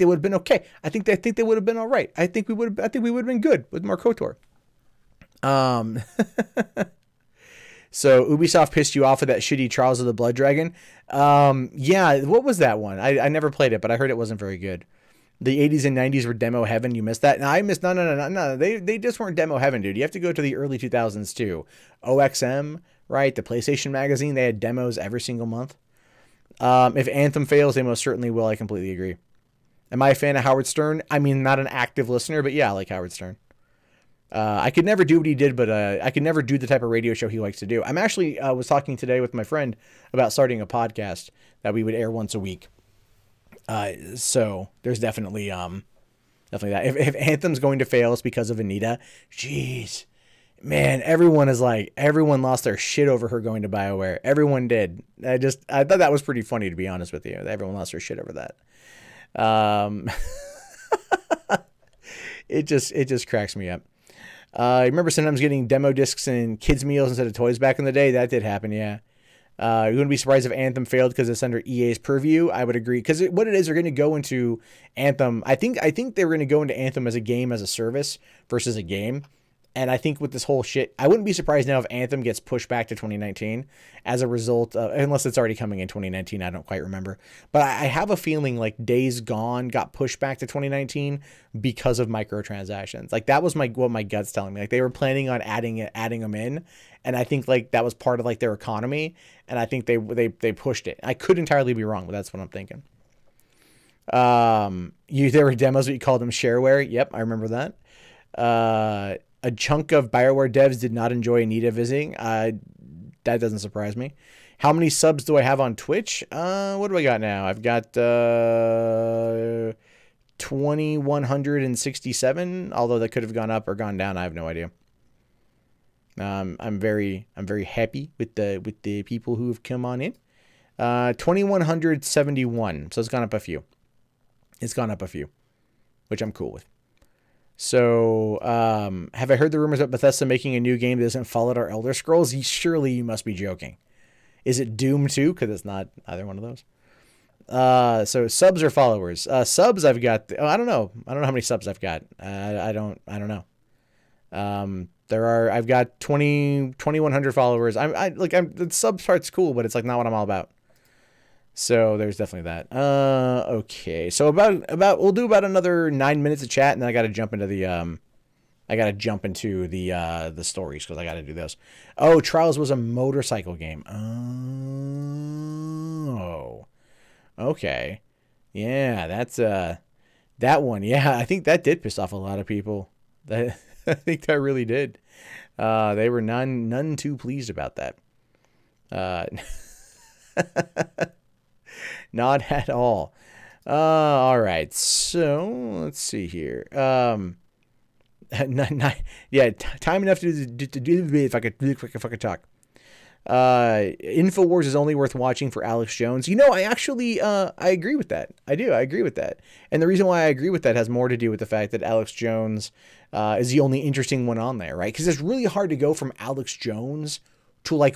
would have been okay. I think they would have been all right. I think we would have been good with more KOTOR. So Ubisoft pissed you off with that shitty Trials of the Blood Dragon. Yeah, what was that one? I never played it, but I heard it wasn't very good. The 80s and 90s were demo heaven. You missed that. No, I missed. No. They just weren't demo heaven, dude. You have to go to the early 2000s too. OXM, right? The PlayStation Magazine. They had demos every single month. If Anthem fails, they most certainly will. I completely agree. Am I a fan of Howard Stern? I mean, not an active listener, but yeah, I like Howard Stern. I could never do what he did, but I could never do the type of radio show he likes to do. I'm actually was talking today with my friend about starting a podcast that we would air once a week. So there's definitely that. If Anthem's going to fail, it's because of Anita. Jeez, man, everyone lost their shit over her going to BioWare. Everyone did. I thought that was pretty funny, to be honest with you. Everyone lost their shit over that. It just cracks me up. I remember sometimes getting demo discs and kids meals instead of toys back in the day. That did happen. Yeah. You wouldn't be surprised if Anthem failed because it's under EA's purview. I would agree, because what it is, they're going to go into Anthem. I think they were going to go into Anthem as a game as a service versus a game. And I think with this whole shit, I wouldn't be surprised now if Anthem gets pushed back to 2019 as a result of, unless it's already coming in 2019, I don't quite remember. But I have a feeling like Days Gone got pushed back to 2019 because of microtransactions. Like that was what my gut's telling me. Like they were planning on adding them in, and I think like that was part of like their economy, and I think they pushed it. I could entirely be wrong, but that's what I'm thinking. There were demos that you called them shareware. Yep, I remember that. A chunk of BioWare devs did not enjoy Anita visiting. That doesn't surprise me. How many subs do I have on Twitch? What do I got now? I've got 2,167. Although that could have gone up or gone down. I have no idea. I'm very happy with the people who have come on in. 2,171. So it's gone up a few. It's gone up a few, which I'm cool with. So, have I heard the rumors about Bethesda making a new game that doesn't follow our Elder Scrolls? Surely you must be joking. Is it Doom 2? Because it's not either one of those. So subs or followers? Subs I've got. I don't know. I don't know how many subs I've got. I don't know. I've got 2,100 followers. The subs part's cool, but it's like not what I'm all about. So there's definitely that. Okay. So we'll do about another 9 minutes of chat, and then I got to jump into the the stories because I got to do those. Oh, Trials was a motorcycle game. Oh, okay. Yeah, that's that one. Yeah, I think that did piss off a lot of people. I think that really did. They were none too pleased about that. Not at all. All right. So let's see here. Yeah, time enough to do if I could talk. InfoWars is only worth watching for Alex Jones. You know, I actually I agree with that. I agree with that. And the reason why I agree with that has more to do with the fact that Alex Jones is the only interesting one on there, right? Because it's really hard to go from Alex Jones to like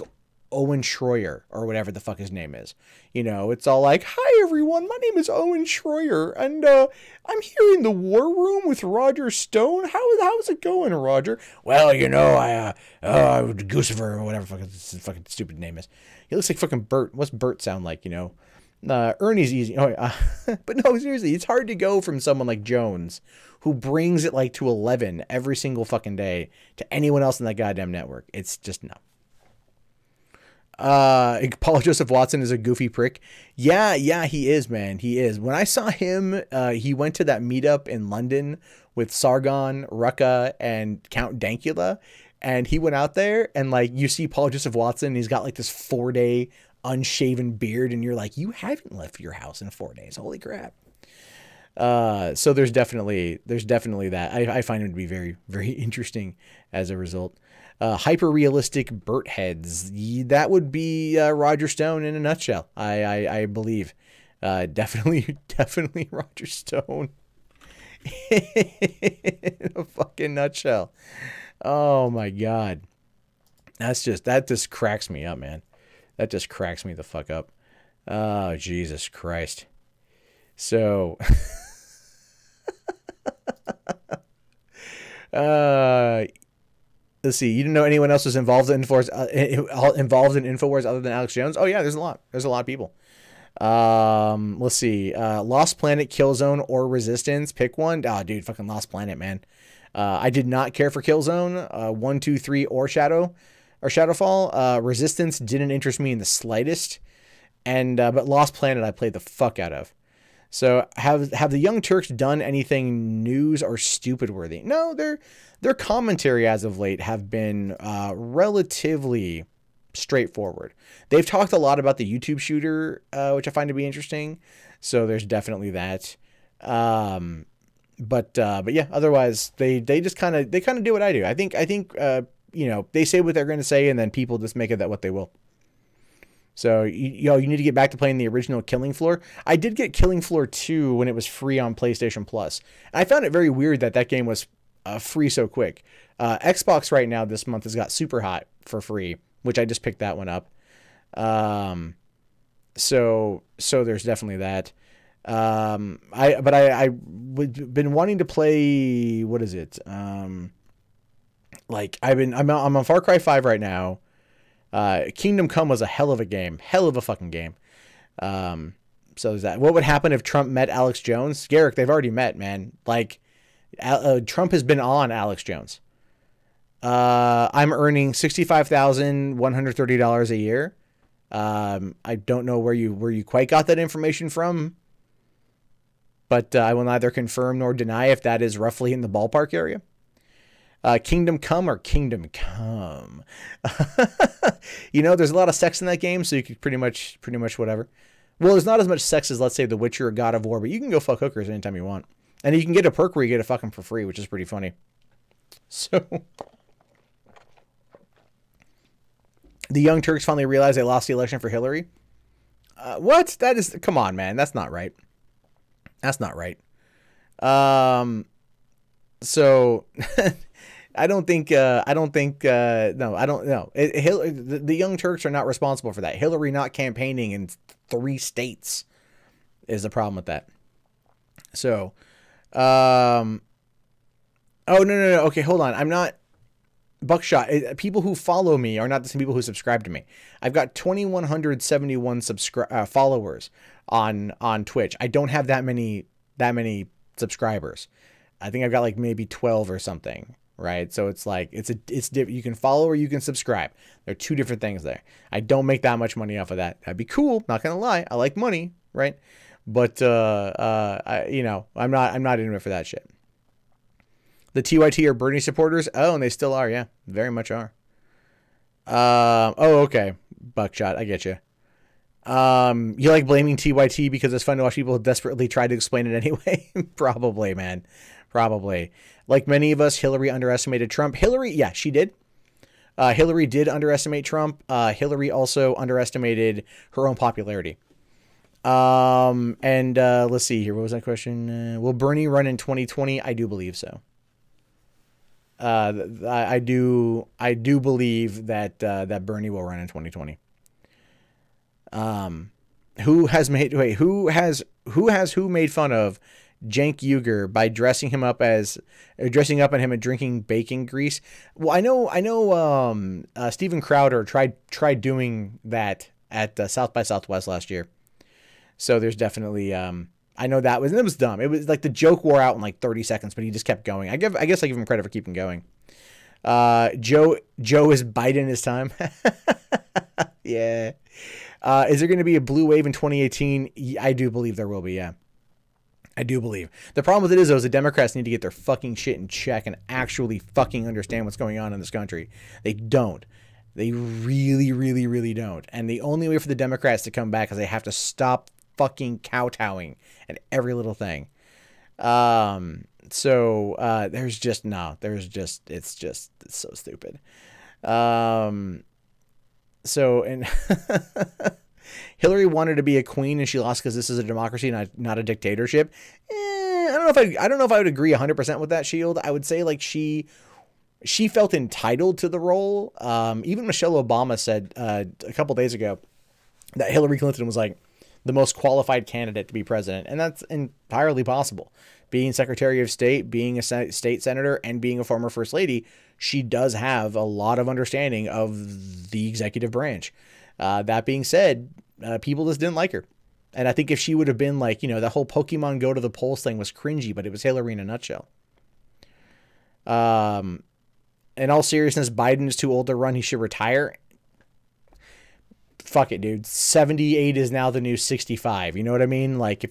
Owen Schroyer or whatever the fuck his name is. You know, it's all like, hi everyone, my name is Owen Schroyer, and I'm here in the war room with Roger Stone. How's it going, Roger? Well, you know, I Guccifer or whatever fucking stupid name is. He looks like fucking Bert. What's Bert sound like, you know? Ernie's easy. Oh, but no, seriously, it's hard to go from someone like Jones, who brings it like to 11 every single fucking day, to anyone else in that goddamn network. It's just no. Paul Joseph Watson is a goofy prick. Yeah, he is, man. He is. When I saw him, he went to that meetup in London with Sargon, Rucka, and Count Dankula. And he went out there and like, you see Paul Joseph Watson, he's got like this 4-day unshaven beard. And you're like, you haven't left your house in 4 days. Holy crap. So there's definitely that. I find him to be very, very interesting as a result. Hyper-realistic Burt heads. That would be Roger Stone in a nutshell, I believe. Definitely Roger Stone in a fucking nutshell. Oh, my God. That just cracks me up, man. That just cracks me the fuck up. Oh, Jesus Christ. So... let's see. You didn't know anyone else was involved in InfoWars other than Alex Jones? Oh yeah, there's a lot. There's a lot of people. Let's see. Lost Planet, Killzone, or Resistance. Pick one. Oh, dude, fucking Lost Planet, man. I did not care for Killzone. 1, 2, 3, or Shadowfall. Resistance didn't interest me in the slightest. And but Lost Planet, I played the fuck out of. So have the Young Turks done anything news or stupid worthy? No, their commentary as of late have been relatively straightforward. They've talked a lot about the YouTube shooter, which I find to be interesting. So there's definitely that. But yeah, otherwise they just kind of do what I do. I think you know, they say what they're going to say, and then people just make it that what they will. So, you need to get back to playing the original Killing Floor. I did get Killing Floor 2 when it was free on PlayStation Plus. And I found it very weird that game was free so quick. Xbox right now this month has got Super Hot for free, which I just picked that one up. So there's definitely that. I've been wanting to play, what is it? Like I'm on Far Cry 5 right now. Kingdom Come was a hell of a game. Hell of a fucking game. So is that what would happen if Trump met Alex Jones? Garrick, they've already met, man. Like Trump has been on Alex Jones. I'm earning $65,130 a year. I don't know where you quite got that information from, but I will neither confirm nor deny if that is roughly in the ballpark area. Kingdom Come or Kingdom Come. You know, there's a lot of sex in that game, so you could pretty much whatever. Well, there's not as much sex as, let's say, The Witcher or God of War, but you can go fuck hookers anytime you want. And you can get a perk where you get to fuck them for free, which is pretty funny. So, the Young Turks finally realized they lost the election for Hillary. What? That is, come on, man. That's not right. That's not right. So, I don't think, no, I don't know. The Young Turks are not responsible for that. Hillary not campaigning in 3 states is the problem with that. So, oh, no. Okay, hold on. I'm not, Buckshot. People who follow me are not the same people who subscribe to me. I've got 2,171 followers on Twitch. I don't have that many subscribers. I think I've got like maybe 12 or something. Right. So it's like, you can follow or you can subscribe. There are 2 different things there. I don't make that much money off of that. That'd be cool. Not going to lie. I like money. Right. But, you know, I'm not in it for that shit. The TYT are Bernie supporters. Oh, and they still are. Yeah, very much are. Oh, okay. Buckshot. I get you. You like blaming TYT because it's fun to watch people desperately try to explain it anyway? Probably, man. Probably. Like many of us, Hillary underestimated Trump. Hillary, yeah, she did. Hillary did underestimate Trump. Hillary also underestimated her own popularity. Let's see here. What was that question? Will Bernie run in 2020? I do believe so. I do believe that Bernie will run in 2020. Who has made fun of Cenk Uygur by dressing up on him and drinking bacon grease? Well, I know Steven Crowder tried doing that at South by Southwest last year. So there's definitely I know it was dumb. It was like the joke wore out in like 30 seconds, but he just kept going. I guess I give him credit for keeping going. Joe is Biden this time. Yeah. Is there going to be a blue wave in 2018? I do believe there will be. Yeah. I do believe. The problem with it is, though, is the Democrats need to get their fucking shit in check and actually fucking understand what's going on in this country. They don't. They really, really, really don't. And the only way for the Democrats to come back is they have to stop fucking kowtowing at every little thing. It's so stupid. Hillary wanted to be a queen and she lost because this is a democracy, not a dictatorship. I don't know if I would agree 100% with that, Shield. I would say like she felt entitled to the role. Even Michelle Obama said a couple days ago that Hillary Clinton was like the most qualified candidate to be president. And that's entirely possible. Being Secretary of State, being a state senator, and being a former first lady, she does have a lot of understanding of the executive branch. That being said, people just didn't like her. And I think if she would have been like, the whole Pokemon go to the polls thing was cringy, but it was Hillary in a nutshell. In all seriousness, Biden is too old to run. He should retire. Fuck it, dude. 78 is now the new 65. You know what I mean? Like,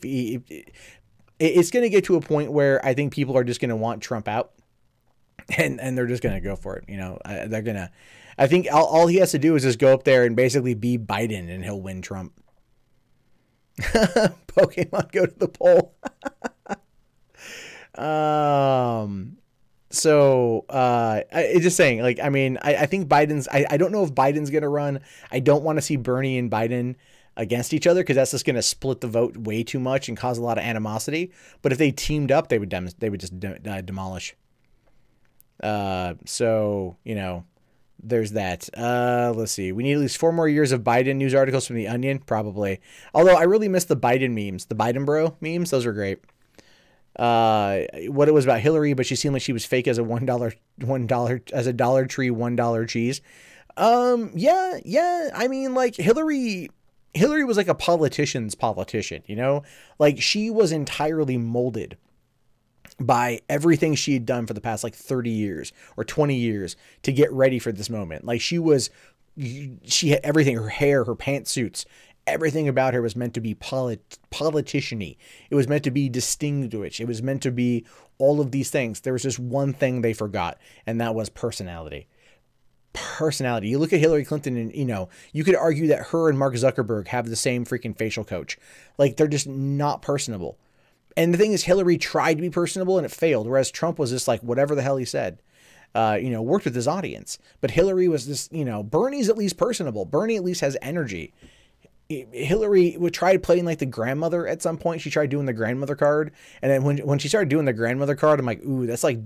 it's going to get to a point where I think people are just going to want Trump out, and they're just going to go for it. They're going to. I think all he has to do is just go up there and basically be Biden, and he'll win Trump. Pokemon go to the poll. It's just saying, like, I mean, I think Biden's, I don't know if Biden's going to run. I don't want to see Bernie and Biden against each other, because that's just going to split the vote way too much and cause a lot of animosity. But if they teamed up, they would just demolish. There's that. Let's see. We need at least 4 more years of Biden news articles from The Onion, probably. Although I really miss the Biden memes, the Biden bro memes. Those are great. what it was about Hillary, but she seemed like she was fake as a $1 as a Dollar Tree $1 cheese. Yeah. I mean, like Hillary was like a politician's politician, you know, like she was entirely molded by everything she had done for the past like 30 years or 20 years to get ready for this moment. Like she had everything, her hair, her pantsuits, everything about her was meant to be politician-y. It was meant to be distinguished. It was meant to be all of these things. There was just one thing they forgot, and that was personality. Personality. You look at Hillary Clinton and, you know, you could argue that her and Mark Zuckerberg have the same freaking facial coach. Like they're just not personable. And the thing is, Hillary tried to be personable and it failed. Whereas Trump was just like, whatever the hell he said, you know, worked with his audience. But Hillary was this, you know, Bernie's at least personable. Bernie at least has energy. Hillary would try playing like the grandmother at some point. She tried doing the grandmother card. And then when she started doing the grandmother card, I'm like, ooh, that's like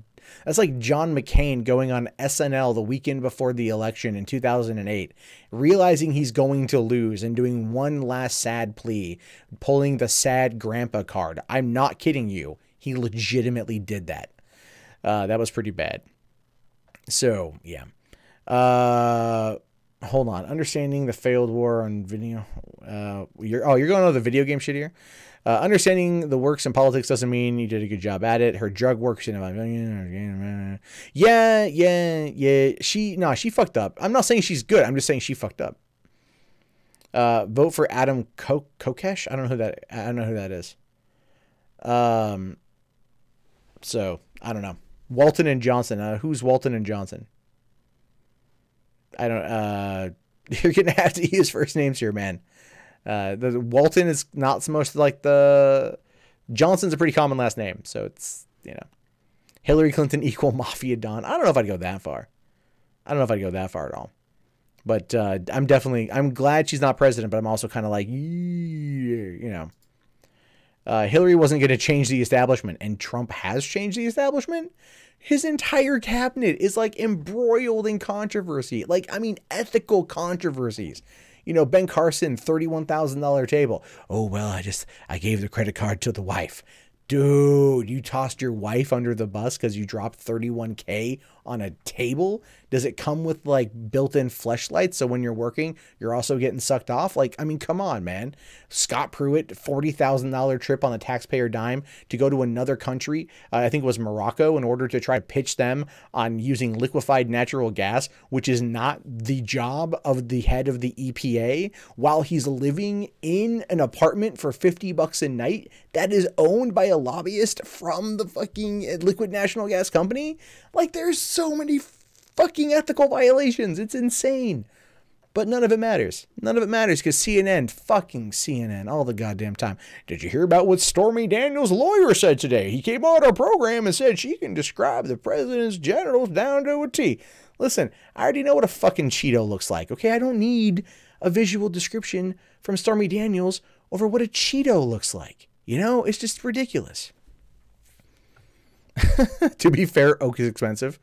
John McCain going on SNL the weekend before the election in 2008, realizing he's going to lose and doing one last sad plea, pulling the sad grandpa card. I'm not kidding you. He legitimately did that. That was pretty bad. So, yeah. Hold on. Understanding the failed war on video. You're going on the video game shit here. Understanding the works in politics doesn't mean you did a good job at it. Her drug works in a yeah. She fucked up. I'm not saying she's good. I'm just saying she fucked up. Vote for Adam Kokesh. I don't know who that is. So I don't know. Walton and Johnson. Who's Walton and Johnson? I don't. You're gonna have to use first names here, man. The Walton is not so much like the Johnson's a pretty common last name, so it's, you know, Hillary Clinton equal mafia don. I don't know if I'd go that far. I don't know if I'd go that far at all. But I'm glad she's not president, but I'm also kind of like, you know, Hillary wasn't going to change the establishment, and Trump has changed the establishment. His entire cabinet is like embroiled in controversy. Like, I mean, ethical controversies. You know, Ben Carson, $31,000 table. Oh, well, I gave the credit card to the wife. Dude, you tossed your wife under the bus because you dropped $31K on a table? Does it come with like built-in fleshlights so when you're working, you're also getting sucked off? Like, I mean, come on, man. Scott Pruitt, $40,000 trip on the taxpayer dime to go to another country, I think it was Morocco, in order to try to pitch them on using liquefied natural gas, which is not the job of the head of the EPA, while he's living in an apartment for $50 a night that is owned by a lobbyist from the fucking liquid natural gas company. Like, there's so many fucking ethical violations. It's insane. But none of it matters. None of it matters because fucking CNN, all the goddamn time. Did you hear about what Stormy Daniels' lawyer said today? He came on our program and said she can describe the president's genitals down to a T. Listen, I already know what a fucking Cheeto looks like, okay? I don't need a visual description from Stormy Daniels over what a Cheeto looks like. You know, it's just ridiculous. To be fair, Oak is expensive.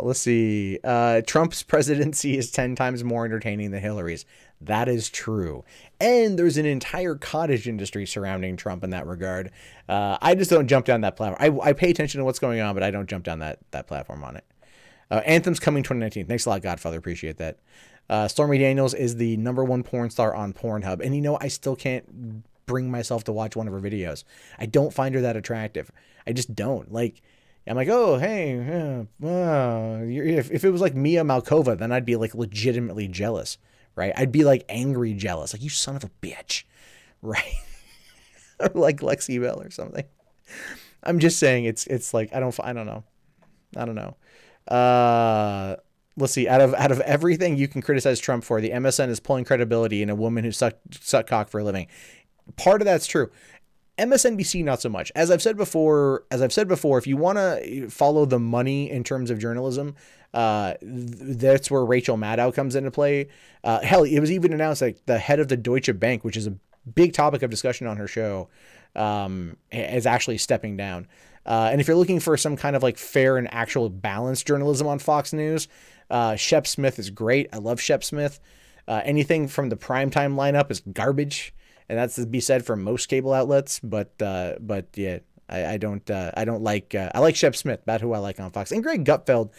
Let's see. Trump's presidency is 10 times more entertaining than Hillary's. That is true. And there's an entire cottage industry surrounding Trump in that regard. I just don't jump down that platform. I pay attention to what's going on, but I don't jump down that platform on it. Anthem's coming 2019. Thanks a lot, Godfather. Appreciate that. Stormy Daniels is the #1 porn star on Pornhub. And you know, I still can't bring myself to watch one of her videos. I don't find her that attractive. I just don't. Like, I'm like, oh, hey, if it was like Mia Malkova, then I'd be like legitimately jealous, right? I'd be like angry jealous. Like, you son of a bitch, right? Or like Lexi Bell or something. I'm just saying it's like, I don't know. Let's see. Out of everything you can criticize Trump for, the MSN is pulling credibility in a woman who sucked cock for a living. Part of that's true. MSNBC, not so much. As I've said before, if you want to follow the money in terms of journalism, that's where Rachel Maddow comes into play. Hell, it was even announced like the head of the Deutsche Bank, which is a big topic of discussion on her show, is actually stepping down. And if you're looking for some kind of like fair and actual balanced journalism on Fox News, Shep Smith is great. I love Shep Smith. Anything from the primetime lineup is garbage, and that's to be said for most cable outlets. But yeah, I don't like. I like Shep Smith, about who I like on Fox, and Greg Gutfeld,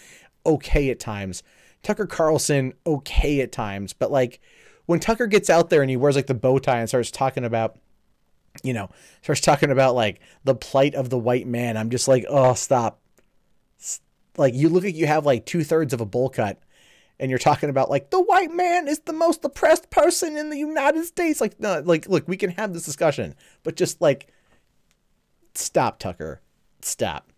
okay at times. Tucker Carlson, okay at times, but like when Tucker gets out there and he wears like the bow tie and starts talking about, like the plight of the white man, I'm just like, oh, stop. Like, you look like you have like 2/3 of a bowl cut and you're talking about like the white man is the most oppressed person in the United States. Like, no, like, look, we can have this discussion, but just like, stop, Tucker. Stop.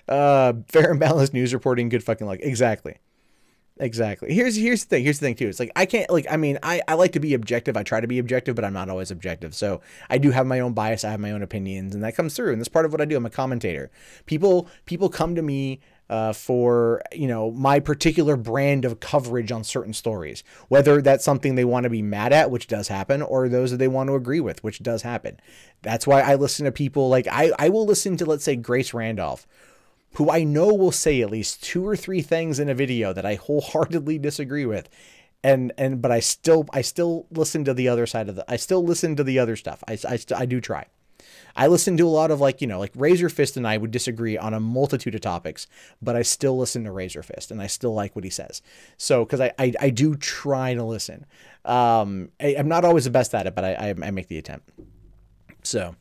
Fair and balanced news reporting, good fucking luck. Exactly. Here's the thing too. It's like, I can't, like, I mean, I like to be objective. I try to be objective, but I'm not always objective. So I do have my own bias. I have my own opinions, and that comes through. And that's part of what I do. I'm a commentator. People come to me for, my particular brand of coverage on certain stories, whether that's something they want to be mad at, which does happen, or those that they want to agree with, which does happen. That's why I listen to people like, I will listen to, let's say, Grace Randolph, who I know will say at least 2 or 3 things in a video that I wholeheartedly disagree with. But I still listen to the other side of I still listen to the other stuff. I do try. I listen to a lot of like Razor Fist and I would disagree on a multitude of topics, but I still listen to Razor Fist and I still like what he says. So, cause I do try to listen. I'm not always the best at it, but I make the attempt. So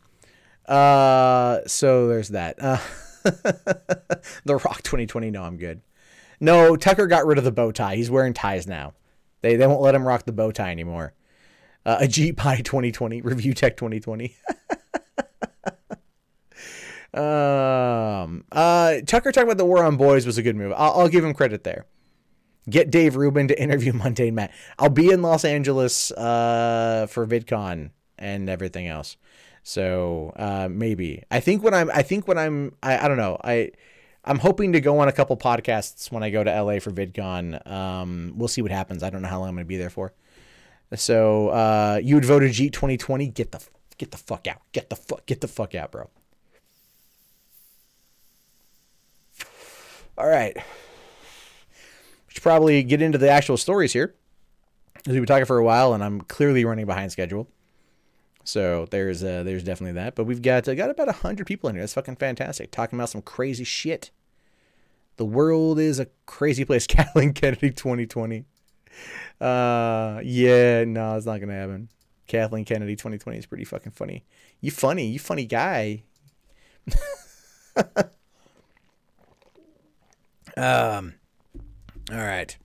there's that. The Rock 2020. No, I'm good. No, Tucker got rid of the bow tie. He's wearing ties now. They won't let him rock the bow tie anymore. Ajit Pai 2020. Review Tech 2020. Tucker talking about the war on boys was a good move. I'll give him credit there. Get Dave Rubin to interview Mundane Matt. I'll be in Los Angeles for VidCon and everything else. So maybe I don't know. I'm hoping to go on a couple podcasts when I go to LA for VidCon. We'll see what happens. I don't know how long I'm going to be there for. So you would vote Ajit 2020. Get the fuck out. Get the fuck out, bro. All right. We should probably get into the actual stories here, because we've been talking for a while and I'm clearly running behind schedule. So there's definitely that. But we've got about 100 people in here. That's fucking fantastic. Talking about some crazy shit. The world is a crazy place. Kathleen Kennedy 2020. Yeah, no, it's not gonna happen. Kathleen Kennedy 2020 is pretty fucking funny. You funny guy. All right.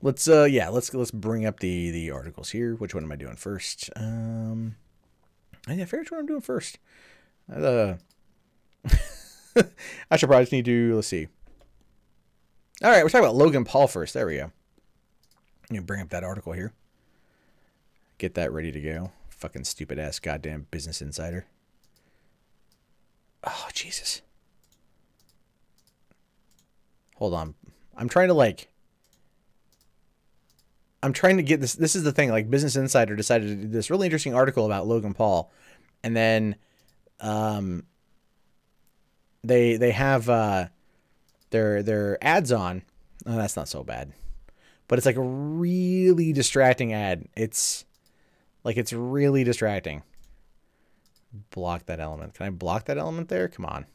Let's bring up the articles here. Which one am I doing first? I forget which one I'm doing first. I should probably just need to, let's see. All right, we're talking about Logan Paul first. There we go. Let me bring up that article here. Get that ready to go. Fucking stupid ass goddamn Business Insider. Oh, Jesus. Hold on. I'm trying to get this. This is the thing. Like, Business Insider decided to do this really interesting article about Logan Paul, and then they have their ads on. Oh, that's not so bad, but it's like a really distracting ad. It's really distracting. Block that element. Can I block that element there? Come on.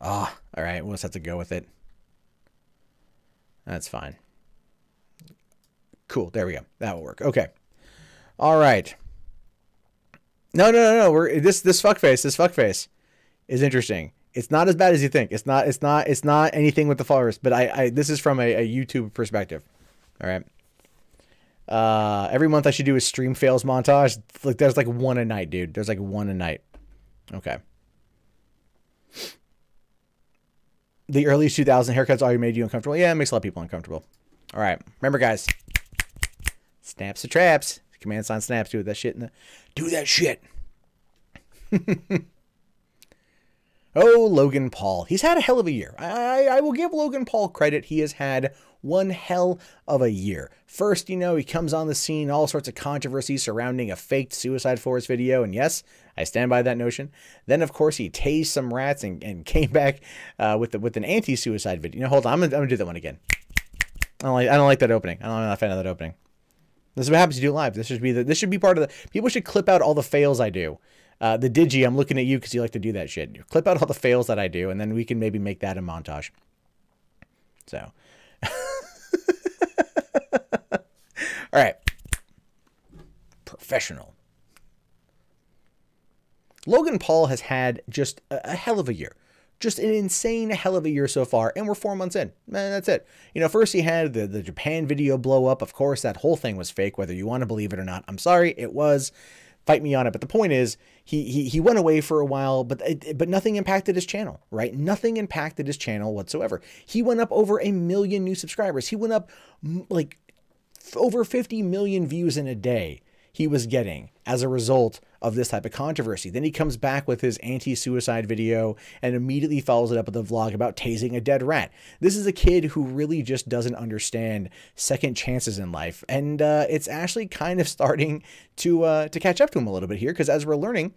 Ah, all right. We'll just have to go with it. That's fine. Cool. There we go. That will work. Okay. All right. No. This fuckface is interesting. It's not as bad as you think. It's not anything with the followers, but this is from a YouTube perspective. All right. Every month I should do a stream fails montage. Like, there's like one a night, dude. There's like one a night. Okay. The early 2000 haircuts already made you uncomfortable. Yeah, it makes a lot of people uncomfortable. All right. Remember, guys. Snaps the traps. Command sign snaps. Do that shit. Do that shit. Oh, Logan Paul. He's had a hell of a year. I will give Logan Paul credit. He has had one hell of a year. First, he comes on the scene, all sorts of controversy surrounding a faked Suicide Forest video. And yes, I stand by that notion. Then, of course, he tased some rats and came back with an anti-suicide video. You know, hold on. I'm gonna do that one again. I don't like that opening. I'm not a fan of that opening. This is what happens to do live. This should be part of the. People should clip out all the fails I do. The Digi, I'm looking at you because you like to do that shit. You clip out all the fails that I do, and then we can maybe make that a montage. So, all right. Professional. Logan Paul has had just a hell of a year. Just an insane hell of a year so far, and we're 4 months in. Man, that's it. You know, first he had the Japan video blow up. Of course, that whole thing was fake, whether you want to believe it or not. I'm sorry, it was. Fight me on it. But the point is, he went away for a while, but nothing impacted his channel, right? Nothing impacted his channel whatsoever. He went up over 1 million new subscribers. He went up like over 50 million views in a day he was getting as a result of this type of controversy. Then he comes back with his anti-suicide video and immediately follows it up with a vlog about tasing a dead rat. This is a kid who really just doesn't understand second chances in life. And it's actually kind of starting to catch up to him a little bit here, because as we're learning,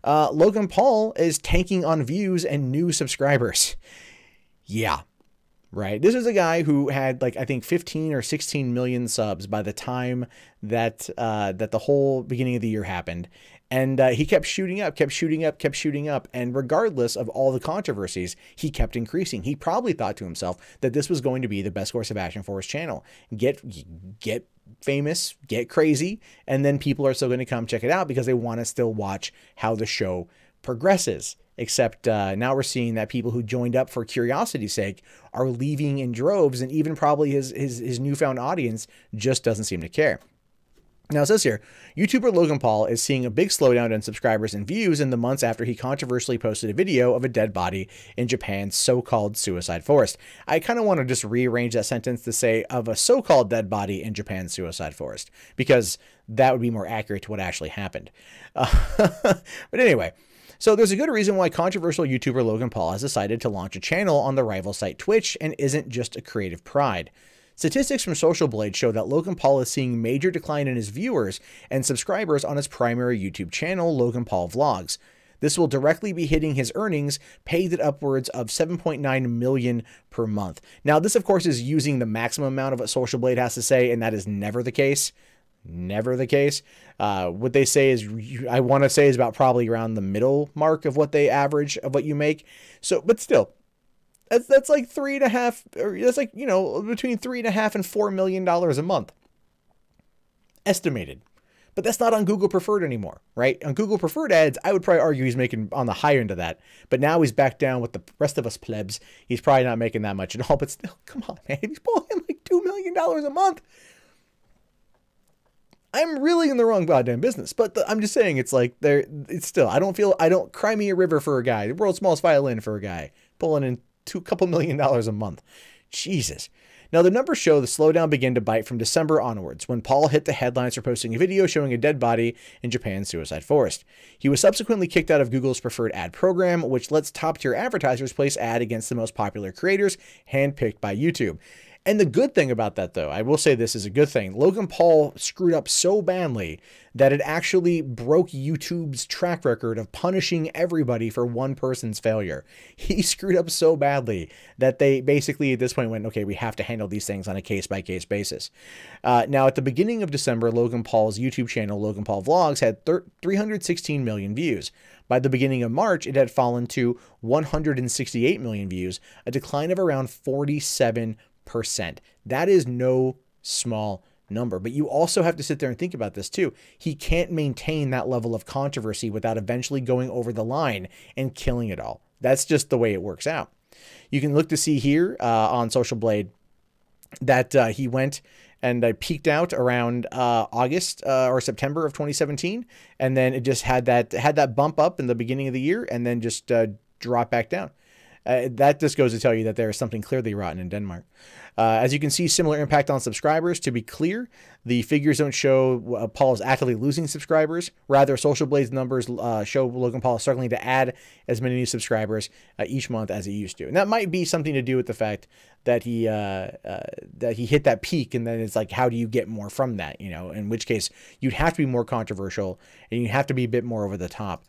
Logan Paul is tanking on views and new subscribers. Yeah. Right. This is a guy who had, like, I think 15 or 16 million subs by the time that that the whole beginning of the year happened. And he kept shooting up, kept shooting up, kept shooting up. And regardless of all the controversies, he kept increasing. He probably thought to himself that this was going to be the best course of action for his channel. Get famous, get crazy, and then people are still going to come check it out because they want to still watch how the show progresses. Except now we're seeing that people who joined up for curiosity's sake are leaving in droves, and even probably his newfound audience just doesn't seem to care. Now it says here, YouTuber Logan Paul is seeing a big slowdown in subscribers and views in the months after he controversially posted a video of a dead body in Japan's so-called suicide forest. I kind of want to just rearrange that sentence to say of a so-called dead body in Japan's suicide forest, because that would be more accurate to what actually happened. But anyway, so there's a good reason why controversial YouTuber Logan Paul has decided to launch a channel on the rival site Twitch, and isn't just a creative pride. Statistics from Social Blade show that Logan Paul is seeing major decline in his viewers and subscribers on his primary YouTube channel, Logan Paul Vlogs. This will directly be hitting his earnings, paid at upwards of 7.9 million per month. Now, this, of course, is using the maximum amount of what Social Blade has to say, and that is never the case. Never the case. What they say is, I want to say, is about probably around the middle mark of what they average of what you make. So, but still, that's like 3.5, or that's like, you know, between $3.5 and $4 million a month estimated. But that's not on Google Preferred anymore, right? On Google Preferred ads, I would probably argue he's making on the higher end of that. But now he's back down with the rest of us plebs. He's probably not making that much at all. But still, come on, man. He's pulling like $2 million a month. I'm really in the wrong goddamn business, but I'm just saying, it's like it's still, I don't cry me a river for a guy, the world's smallest violin for a guy pulling in $2 million a month. Jesus. Now the numbers show the slowdown began to bite from December onwards, when Paul hit the headlines for posting a video showing a dead body in Japan's suicide forest. He was subsequently kicked out of Google's preferred ad program, which lets top-tier advertisers place ad against the most popular creators, handpicked by YouTube. And the good thing about that, though, I will say this is a good thing. Logan Paul screwed up so badly that it actually broke YouTube's track record of punishing everybody for one person's failure. He screwed up so badly that they basically at this point went, okay, we have to handle these things on a case-by-case basis. Now, at the beginning of December, Logan Paul's YouTube channel, Logan Paul Vlogs, had 316 million views. By the beginning of March, it had fallen to 168 million views, a decline of around 47%. That is no small number, but you also have to sit there and think about this too. He can't maintain that level of controversy without eventually going over the line and killing it all. That's just the way it works out. You can look to see here on Social Blade that he went and peaked out around August or September of 2017, and then it just had that bump up in the beginning of the year, and then just dropped back down. That just goes to tell you that there is something clearly rotten in Denmark. As you can see, similar impact on subscribers. To be clear, the figures don't show Paul is actively losing subscribers. Rather, Social Blade's numbers show Logan Paul struggling to add as many new subscribers each month as he used to. And that might be something to do with the fact that he hit that peak, and then it's like, how do you get more from that? You know, in which case you'd have to be more controversial and you have to be a bit more over the top.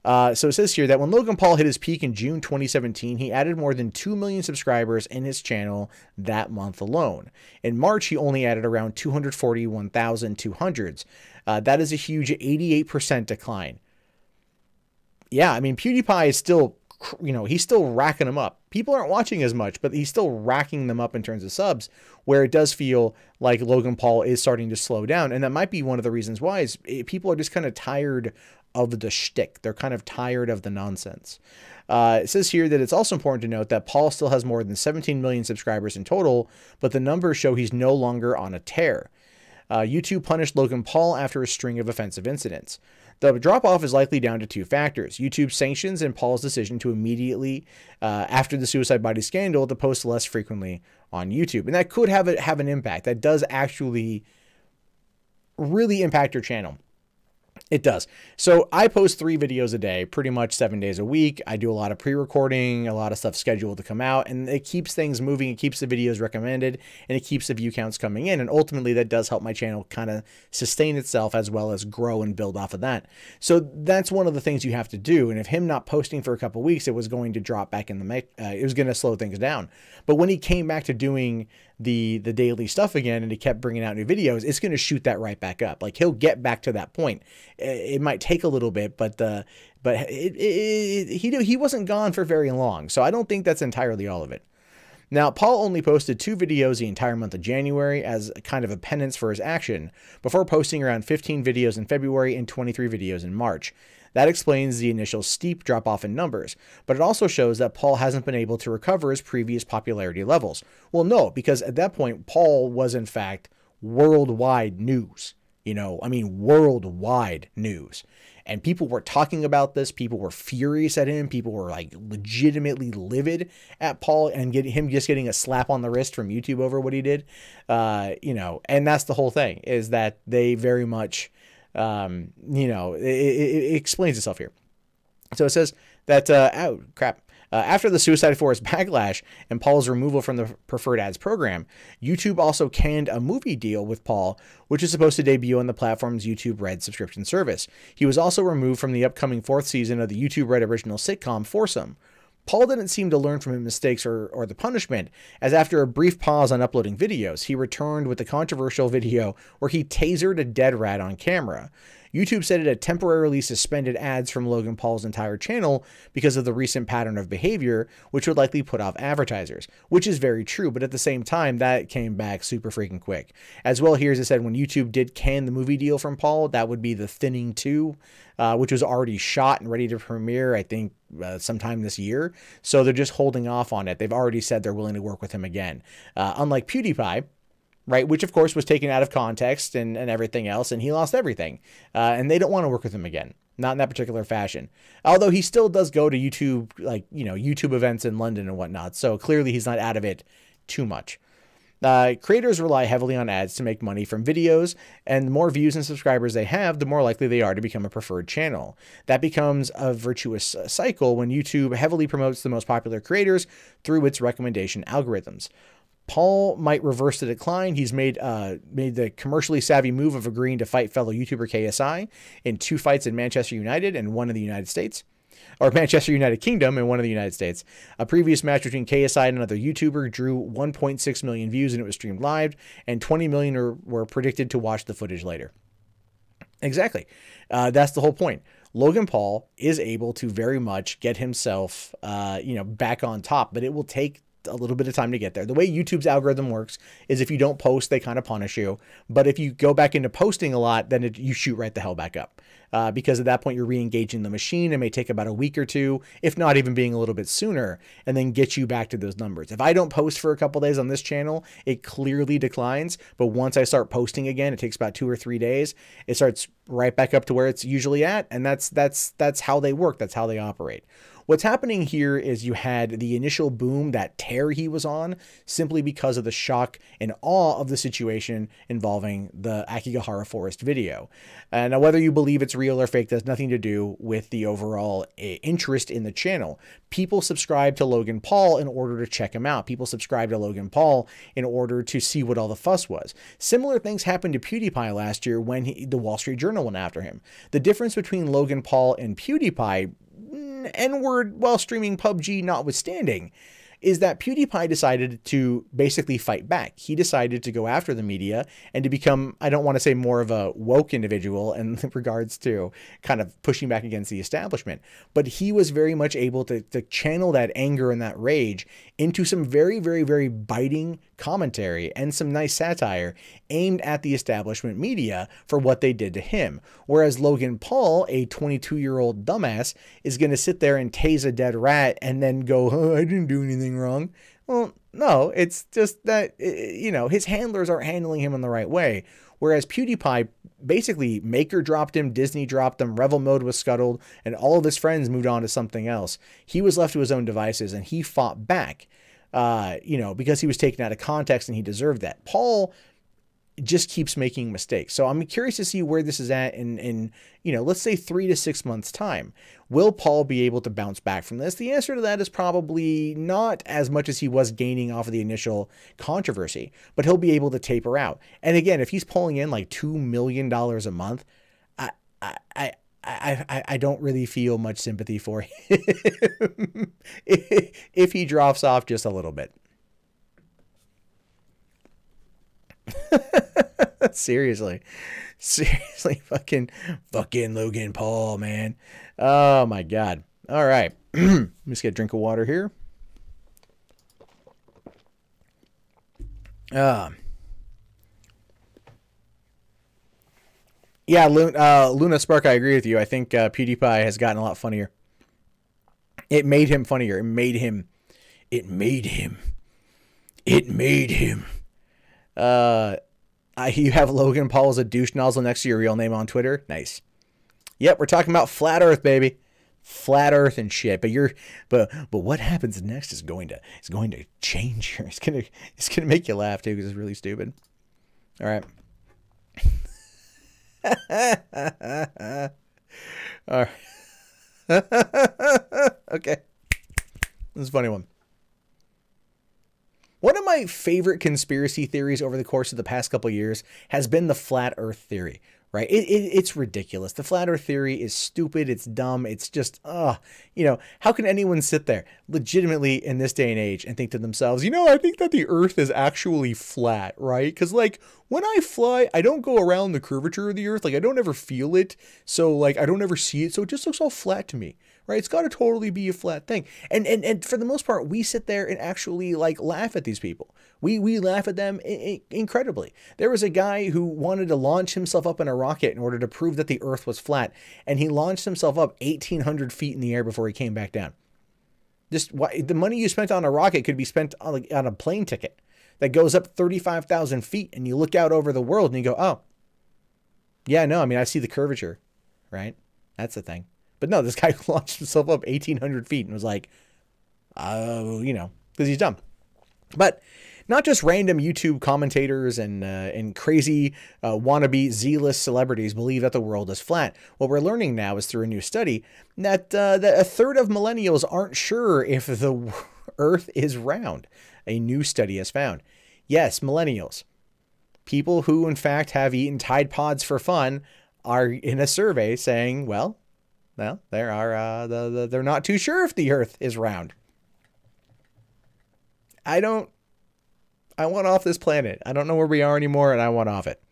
So it says here that when Logan Paul hit his peak in June 2017, he added more than 2 million subscribers in his channel that month alone. In March, he only added around 241,200. That is a huge 88% decline. Yeah, I mean, PewDiePie is still, you know, he's still racking them up. People aren't watching as much, but he's still racking them up in terms of subs, where it does feel like Logan Paul is starting to slow down. And that might be one of the reasons why is people are just kind of tired of the shtick. They're kind of tired of the nonsense. It says here that it's also important to note that Paul still has more than 17 million subscribers in total, but the numbers show he's no longer on a tear. YouTube punished Logan Paul after a string of offensive incidents. The drop-off is likely down to two factors: YouTube's sanctions and Paul's decision to immediately, after the Suicide Body scandal, to post less frequently on YouTube. And that could have an impact. That does actually really impact your channel. It does. So I post 3 videos a day, pretty much 7 days a week. I do a lot of pre-recording, a lot of stuff scheduled to come out, and it keeps things moving. It keeps the videos recommended, and it keeps the view counts coming in. And ultimately, that does help my channel kind of sustain itself as well as grow and build off of that. So that's one of the things you have to do. And if him not posting for a couple of weeks, it was going to drop back in the it was going to slow things down. But when he came back to doing the daily stuff again, and he kept bringing out new videos, it's going to shoot that right back up. Like, he'll get back to that point. It might take a little bit, but he wasn't gone for very long. So I don't think that's entirely all of it. Now, Paul only posted 2 videos the entire month of January as kind of a penance for his action, before posting around 15 videos in February and 23 videos in March. That explains the initial steep drop-off in numbers, but it also shows that Paul hasn't been able to recover his previous popularity levels. Well, no, because at that point, Paul was in fact worldwide news. You know, I mean, worldwide news. And people were talking about this. People were furious at him. People were like legitimately livid at Paul, and him just getting a slap on the wrist from YouTube over what he did. You know, and that's the whole thing, is that they very much, you know, it explains itself here. So it says that, oh, crap. After the Suicide Forest backlash and Paul's removal from the preferred ads program, YouTube also canned a movie deal with Paul, which is supposed to debut on the platform's YouTube Red subscription service. He was also removed from the upcoming 4th season of the YouTube Red original sitcom Foursome. Paul didn't seem to learn from his mistakes or the punishment, as after a brief pause on uploading videos, he returned with the controversial video where he tasered a dead rat on camera. YouTube said it had temporarily suspended ads from Logan Paul's entire channel because of the recent pattern of behavior, which would likely put off advertisers, which is very true, but at the same time, that came back super freaking quick. As well, here, as I said, when YouTube did can the movie deal from Paul, that would be The Thinning 2, which was already shot and ready to premiere, I think, sometime this year. So they're just holding off on it. They've already said they're willing to work with him again. Unlike PewDiePie, right, which of course was taken out of context and everything else, and he lost everything. And they don't want to work with him again, not in that particular fashion. Although he still does go to YouTube, like, you know, YouTube events in London and whatnot. So clearly he's not out of it too much. Creators rely heavily on ads to make money from videos, and the more views and subscribers they have, the more likely they are to become a preferred channel. That becomes a virtuous cycle when YouTube heavily promotes the most popular creators through its recommendation algorithms. Paul might reverse the decline. He's made the commercially savvy move of agreeing to fight fellow YouTuber KSI in 2 fights in Manchester United and 1 in the United States. Or Manchester United Kingdom and 1 in the United States. A previous match between KSI and another YouTuber drew 1.6 million views, and it was streamed live, and 20 million were predicted to watch the footage later. Exactly. That's the whole point. Logan Paul is able to very much get himself, you know, back on top, but it will take a little bit of time to get there. The way YouTube's algorithm works is if you don't post, they kind of punish you. But if you go back into posting a lot, then you shoot right the hell back up. Because at that point, you're re-engaging the machine. It may take about a week or 2, if not even being a little bit sooner, and then get you back to those numbers. If I don't post for a couple days on this channel, it clearly declines. But once I start posting again, it takes about 2 or 3 days. It starts right back up to where it's usually at. And that's how they work. That's how they operate. What's happening here is you had the initial boom, that tear he was on, simply because of the shock and awe of the situation involving the Akigahara Forest video. Now, whether you believe it's real or fake, has nothing to do with the overall interest in the channel. People subscribe to Logan Paul in order to check him out. People subscribe to Logan Paul in order to see what all the fuss was. Similar things happened to PewDiePie last year when the Wall Street Journal went after him. The difference between Logan Paul and PewDiePie, N-word while streaming PUBG notwithstanding, is that PewDiePie decided to basically fight back. He decided to go after the media and to become, I don't want to say more of a woke individual in regards to kind of pushing back against the establishment, but he was very much able to channel that anger and that rage into some very, very, very biting commentary and some nice satire aimed at the establishment media for what they did to him. Whereas Logan Paul, a 22-year-old dumbass, is going to sit there and tase a dead rat and then go, oh, I didn't do anything wrong. Well, no, it's just that, you know, his handlers aren't handling him in the right way. Whereas PewDiePie basically Maker dropped him, Disney dropped him, Revel Mode was scuttled, and all of his friends moved on to something else. He was left to his own devices and he fought back, you know, because he was taken out of context and he deserved that. Paul just keeps making mistakes. So I'm curious to see where this is at in, you know, let's say 3 to 6 months time. Will Paul be able to bounce back from this? The answer to that is probably not as much as he was gaining off of the initial controversy, but he'll be able to taper out. And again, if he's pulling in like $2 million a month, I don't really feel much sympathy for him if he drops off just a little bit. Seriously, fucking Logan Paul, man. Oh my God. All right. Let's get a drink of water here. Yeah, Luna Spark, I agree with you. I think PewDiePie has gotten a lot funnier. It made him funnier. It made him. You have Logan Paul as a douche nozzle next to your real name on Twitter. Nice. Yep, we're talking about flat Earth, baby. Flat Earth and shit. But what happens next is going to change you. It's gonna make you laugh too, because it's really stupid. All right. All right. Okay. This is a funny one. One of my favorite conspiracy theories over the course of the past couple of years has been the flat Earth theory, right? It's ridiculous. The flat Earth theory is stupid. It's dumb. It's just, you know, how can anyone sit there legitimately in this day and age and think to themselves, you know, I think that the Earth is actually flat, right? Because like when I fly, I don't go around the curvature of the Earth. Like I don't ever feel it. So like I don't ever see it. So it just looks all flat to me. Right? It's got to totally be a flat thing. And for the most part, we sit there and actually like laugh at these people. We laugh at them incredibly. There was a guy who wanted to launch himself up in a rocket in order to prove that the Earth was flat. And he launched himself up 1,800 feet in the air before he came back down. Just the money you spent on a rocket could be spent on a plane ticket that goes up 35,000 feet. And you look out over the world and you go, oh, yeah, no, I mean, I see the curvature, right? That's the thing. But no, this guy launched himself up 1,800 feet and was like, you know, because he's dumb. But not just random YouTube commentators and crazy wannabe Z-list celebrities believe that the world is flat. What we're learning now is through a new study that a third of millennials aren't sure if the Earth is round. A new study has found. Yes, millennials, people who in fact have eaten Tide Pods for fun, are in a survey saying, well, they're not too sure if the Earth is round. I want off this planet. I don't know where we are anymore, and I want off it.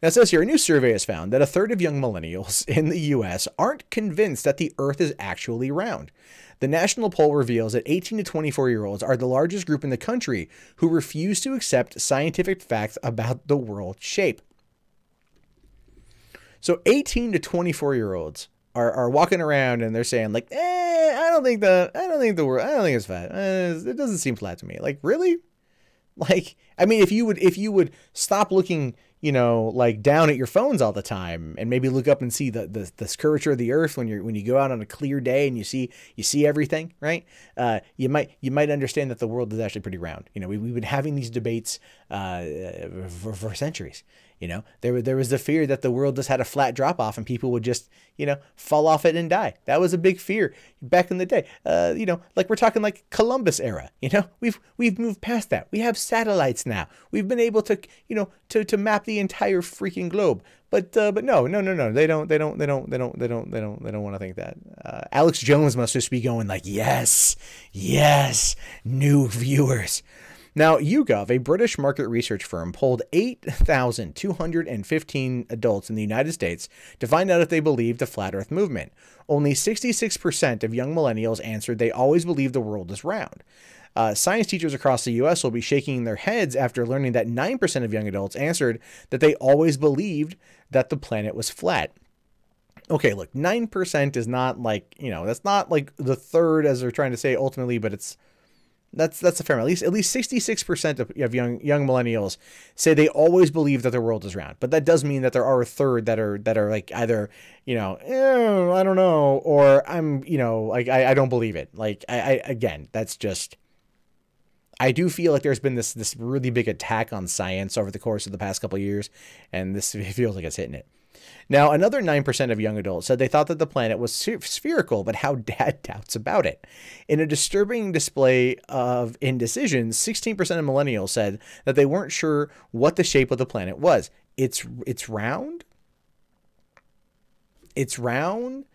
Now, it says here, a new survey has found that a third of young millennials in the U.S. aren't convinced that the Earth is actually round. The national poll reveals that 18 to 24-year-olds are the largest group in the country who refuse to accept scientific facts about the world's shape. So 18 to 24-year-olds are walking around and they're saying like, I don't think it's flat. It doesn't seem flat to me. Like, really? Like, I mean, if you would stop looking, you know, like down at your phones all the time and maybe look up and see the curvature of the earth when you go out on a clear day and you see everything, right? You might understand that the world is actually pretty round. You know, we've been having these debates for centuries. You know, there was the fear that the world just had a flat drop off and people would just, you know, fall off it and die. That was a big fear back in the day. You know, like we're talking like Columbus era. You know, we've moved past that. We have satellites now. We've been able to, you know, to map the entire freaking globe. But no. They don't want to think that. Alex Jones must just be going like, yes, new viewers. Now, YouGov, a British market research firm, polled 8,215 adults in the United States to find out if they believed the flat earth movement. Only 66% of young millennials answered they always believe the world is round. Science teachers across the U.S. will be shaking their heads after learning that 9% of young adults answered that they always believed that the planet was flat. Okay, look, 9% is not like, you know, that's not like the third as they're trying to say ultimately, but that's a fair amount. At least 66% of young millennials say they always believe that the world is round. But that does mean that there are a third that are like either, you know, I don't know, or I'm, you know, like I don't believe it. Like again, that's just, I do feel like there's been this really big attack on science over the course of the past couple of years, and this feels like it's hitting it. Now, another 9% of young adults said they thought that the planet was spherical, but had doubts about it. In a disturbing display of indecision, 16% of millennials said that they weren't sure what the shape of the planet was. It's round? It's round?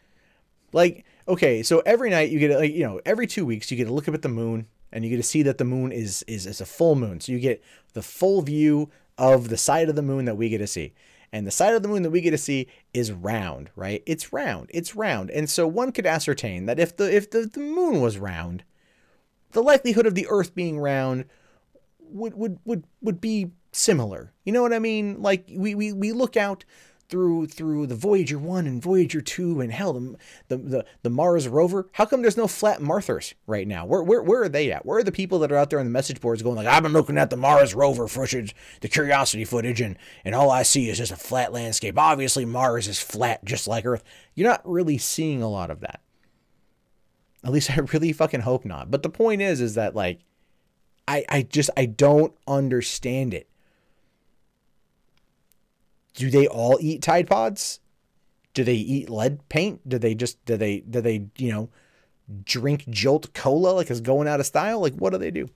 Like, okay, so every night you get, like, you know, every 2 weeks you get to look up at the moon, and you get to see that the moon is a full moon. So you get the full view of the side of the moon that we get to see. And the side of the moon that we get to see is round, right? It's round. It's round. And so one could ascertain that if the moon was round, the likelihood of the Earth being round would be similar. You know what I mean? Like we look out through the Voyager 1 and Voyager 2 and hell, the Mars rover. How come there's no flat Marthers right now? Where are they at? Where are the people that are out there on the message boards going like, I've been looking at the Mars rover footage, the Curiosity footage, and all I see is just a flat landscape. Obviously Mars is flat just like Earth. You're not really seeing a lot of that. At least I really fucking hope not. But the point is that like, I don't understand it. Do they all eat Tide Pods? Do they eat lead paint? Do they, you know, drink Jolt Cola like it's going out of style? Like, what do they do?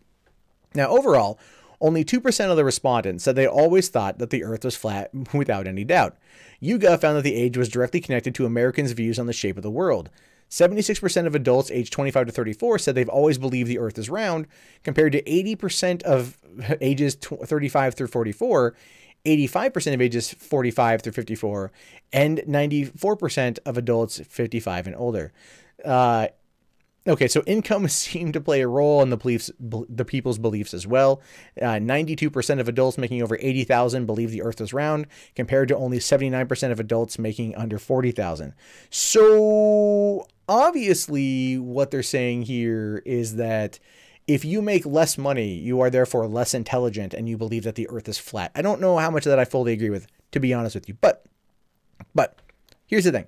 Now, overall, only 2% of the respondents said they always thought that the Earth was flat without any doubt. YouGov found that the age was directly connected to Americans' views on the shape of the world. 76% of adults aged 25 to 34 said they've always believed the Earth is round, compared to 80% of ages 35 through 44, 85% of ages 45 through 54, and 94% of adults 55 and older. Okay, so income seemed to play a role in the people's beliefs as well. 92% of adults making over $80,000 believe the Earth is round, compared to only 79% of adults making under $40,000. So obviously, what they're saying here is that if you make less money, you are therefore less intelligent and you believe that the Earth is flat. I don't know how much of that I fully agree with, to be honest with you. But here's the thing.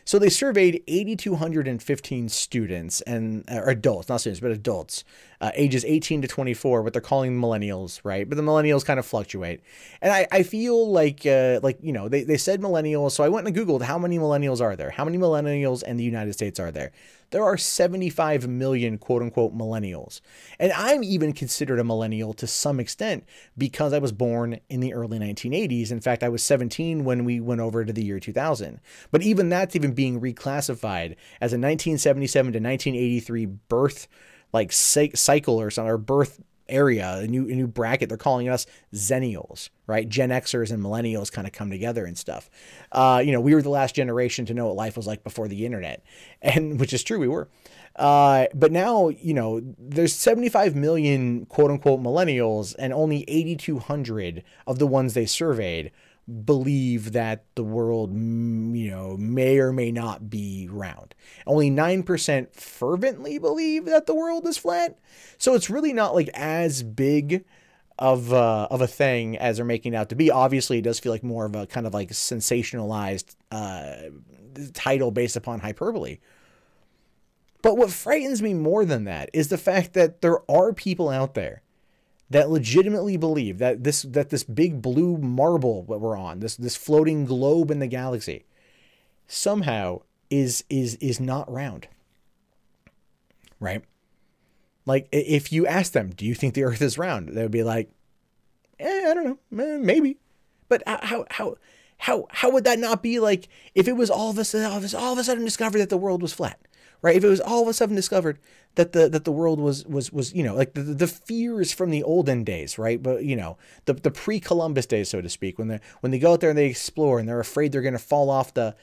So they surveyed 8,215 students or adults, not students, but adults, ages 18 to 24, what they're calling millennials, right? But the millennials kind of fluctuate. And I feel like, you know, they said millennials. So I went and Googled how many millennials are there? How many millennials in the United States are there? There are 75 million quote unquote millennials. And I'm even considered a millennial to some extent because I was born in the early 1980s. In fact, I was 17 when we went over to the year 2000. But even that's even being reclassified as a 1977 to 1983 birth like cycle or something, or birth area, a new bracket. They're calling us Zennials, right? Gen Xers and millennials kind of come together and stuff. You know, we were the last generation to know what life was like before the internet, and which is true, we were. But now, you know, there's 75 million quote unquote millennials, and only 8,200 of the ones they surveyed believe that the world, you know, may or may not be round. Only 9% fervently believe that the world is flat. So it's really not like as big of a thing as they're making it out to be. Obviously, it does feel like more of a kind of like sensationalized title based upon hyperbole. But what frightens me more than that is the fact that there are people out there that legitimately believe that this big blue marble that we're on, this floating globe in the galaxy, somehow is not round. Right? Like, if you ask them, do you think the Earth is round? They would be like, I don't know, maybe. But how would that not be like if it was all of a sudden discovered that the world was flat, right? If it was all of a sudden discovered that the world was like the fears from the olden days, right? But the pre-Columbus days, so to speak, when they go out there and they explore and they're afraid they're going to fall off the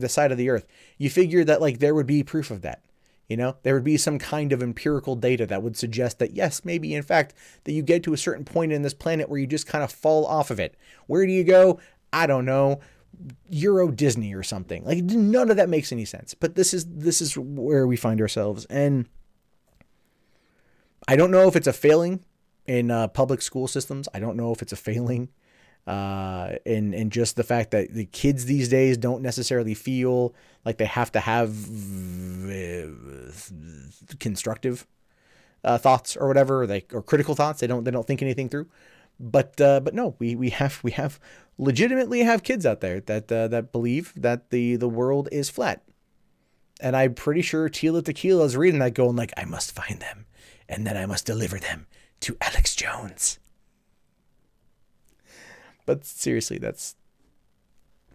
side of the Earth. You figure that like there would be proof of that. There would be some kind of empirical data that would suggest that, yes, maybe in fact that you get to a certain point in this planet where you just kind of fall off of it. Where do you go? I don't know. Euro Disney or something. Like, none of that makes any sense. But this is where we find ourselves. And I don't know if it's a failing in public school systems. I don't know if it's a failing in just the fact that the kids these days don't necessarily feel like they have to have constructive thoughts or whatever, or critical thoughts. They don't think anything through. But no, we have legitimately have kids out there that believe that the world is flat. And I'm pretty sure Tila Tequila is reading that going like, I must find them and then I must deliver them to Alex Jones. But seriously, that's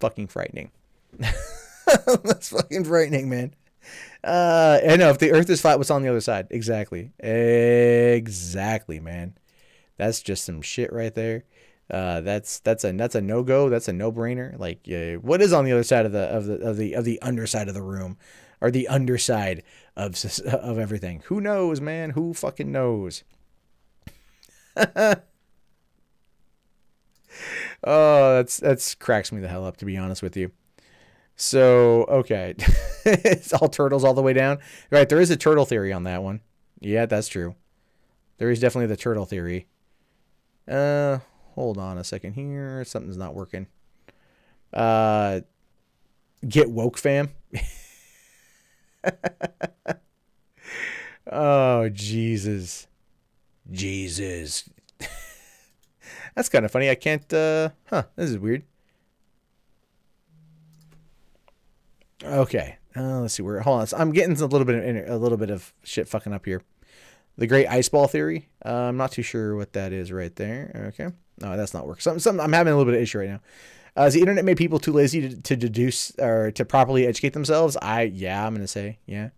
fucking frightening. That's fucking frightening, man. I know, if the Earth is flat, what's on the other side? Exactly. Exactly, man. That's just some shit right there. That's a no-go. That's a no-brainer. Like, what is on the other side of the underside of the room, or the underside of everything? Who knows, man? Who fucking knows? Oh, that's cracks me the hell up, to be honest with you. So, okay. It's all turtles all the way down. Right, there is a turtle theory on that one. Yeah, that's true. There is definitely the turtle theory. Hold on a second here. Something's not working. Get woke, fam. Oh, Jesus. Jesus. That's kind of funny. I can't, this is weird. Okay. Let's see where, hold on. So I'm getting a little bit of shit fucking up here. The Great Ice Ball Theory. I'm not too sure what that is right there. Okay. No, that's not working. I'm having a little bit of issue right now. Has the internet made people too lazy to deduce or to properly educate themselves? I'm going to say, yeah.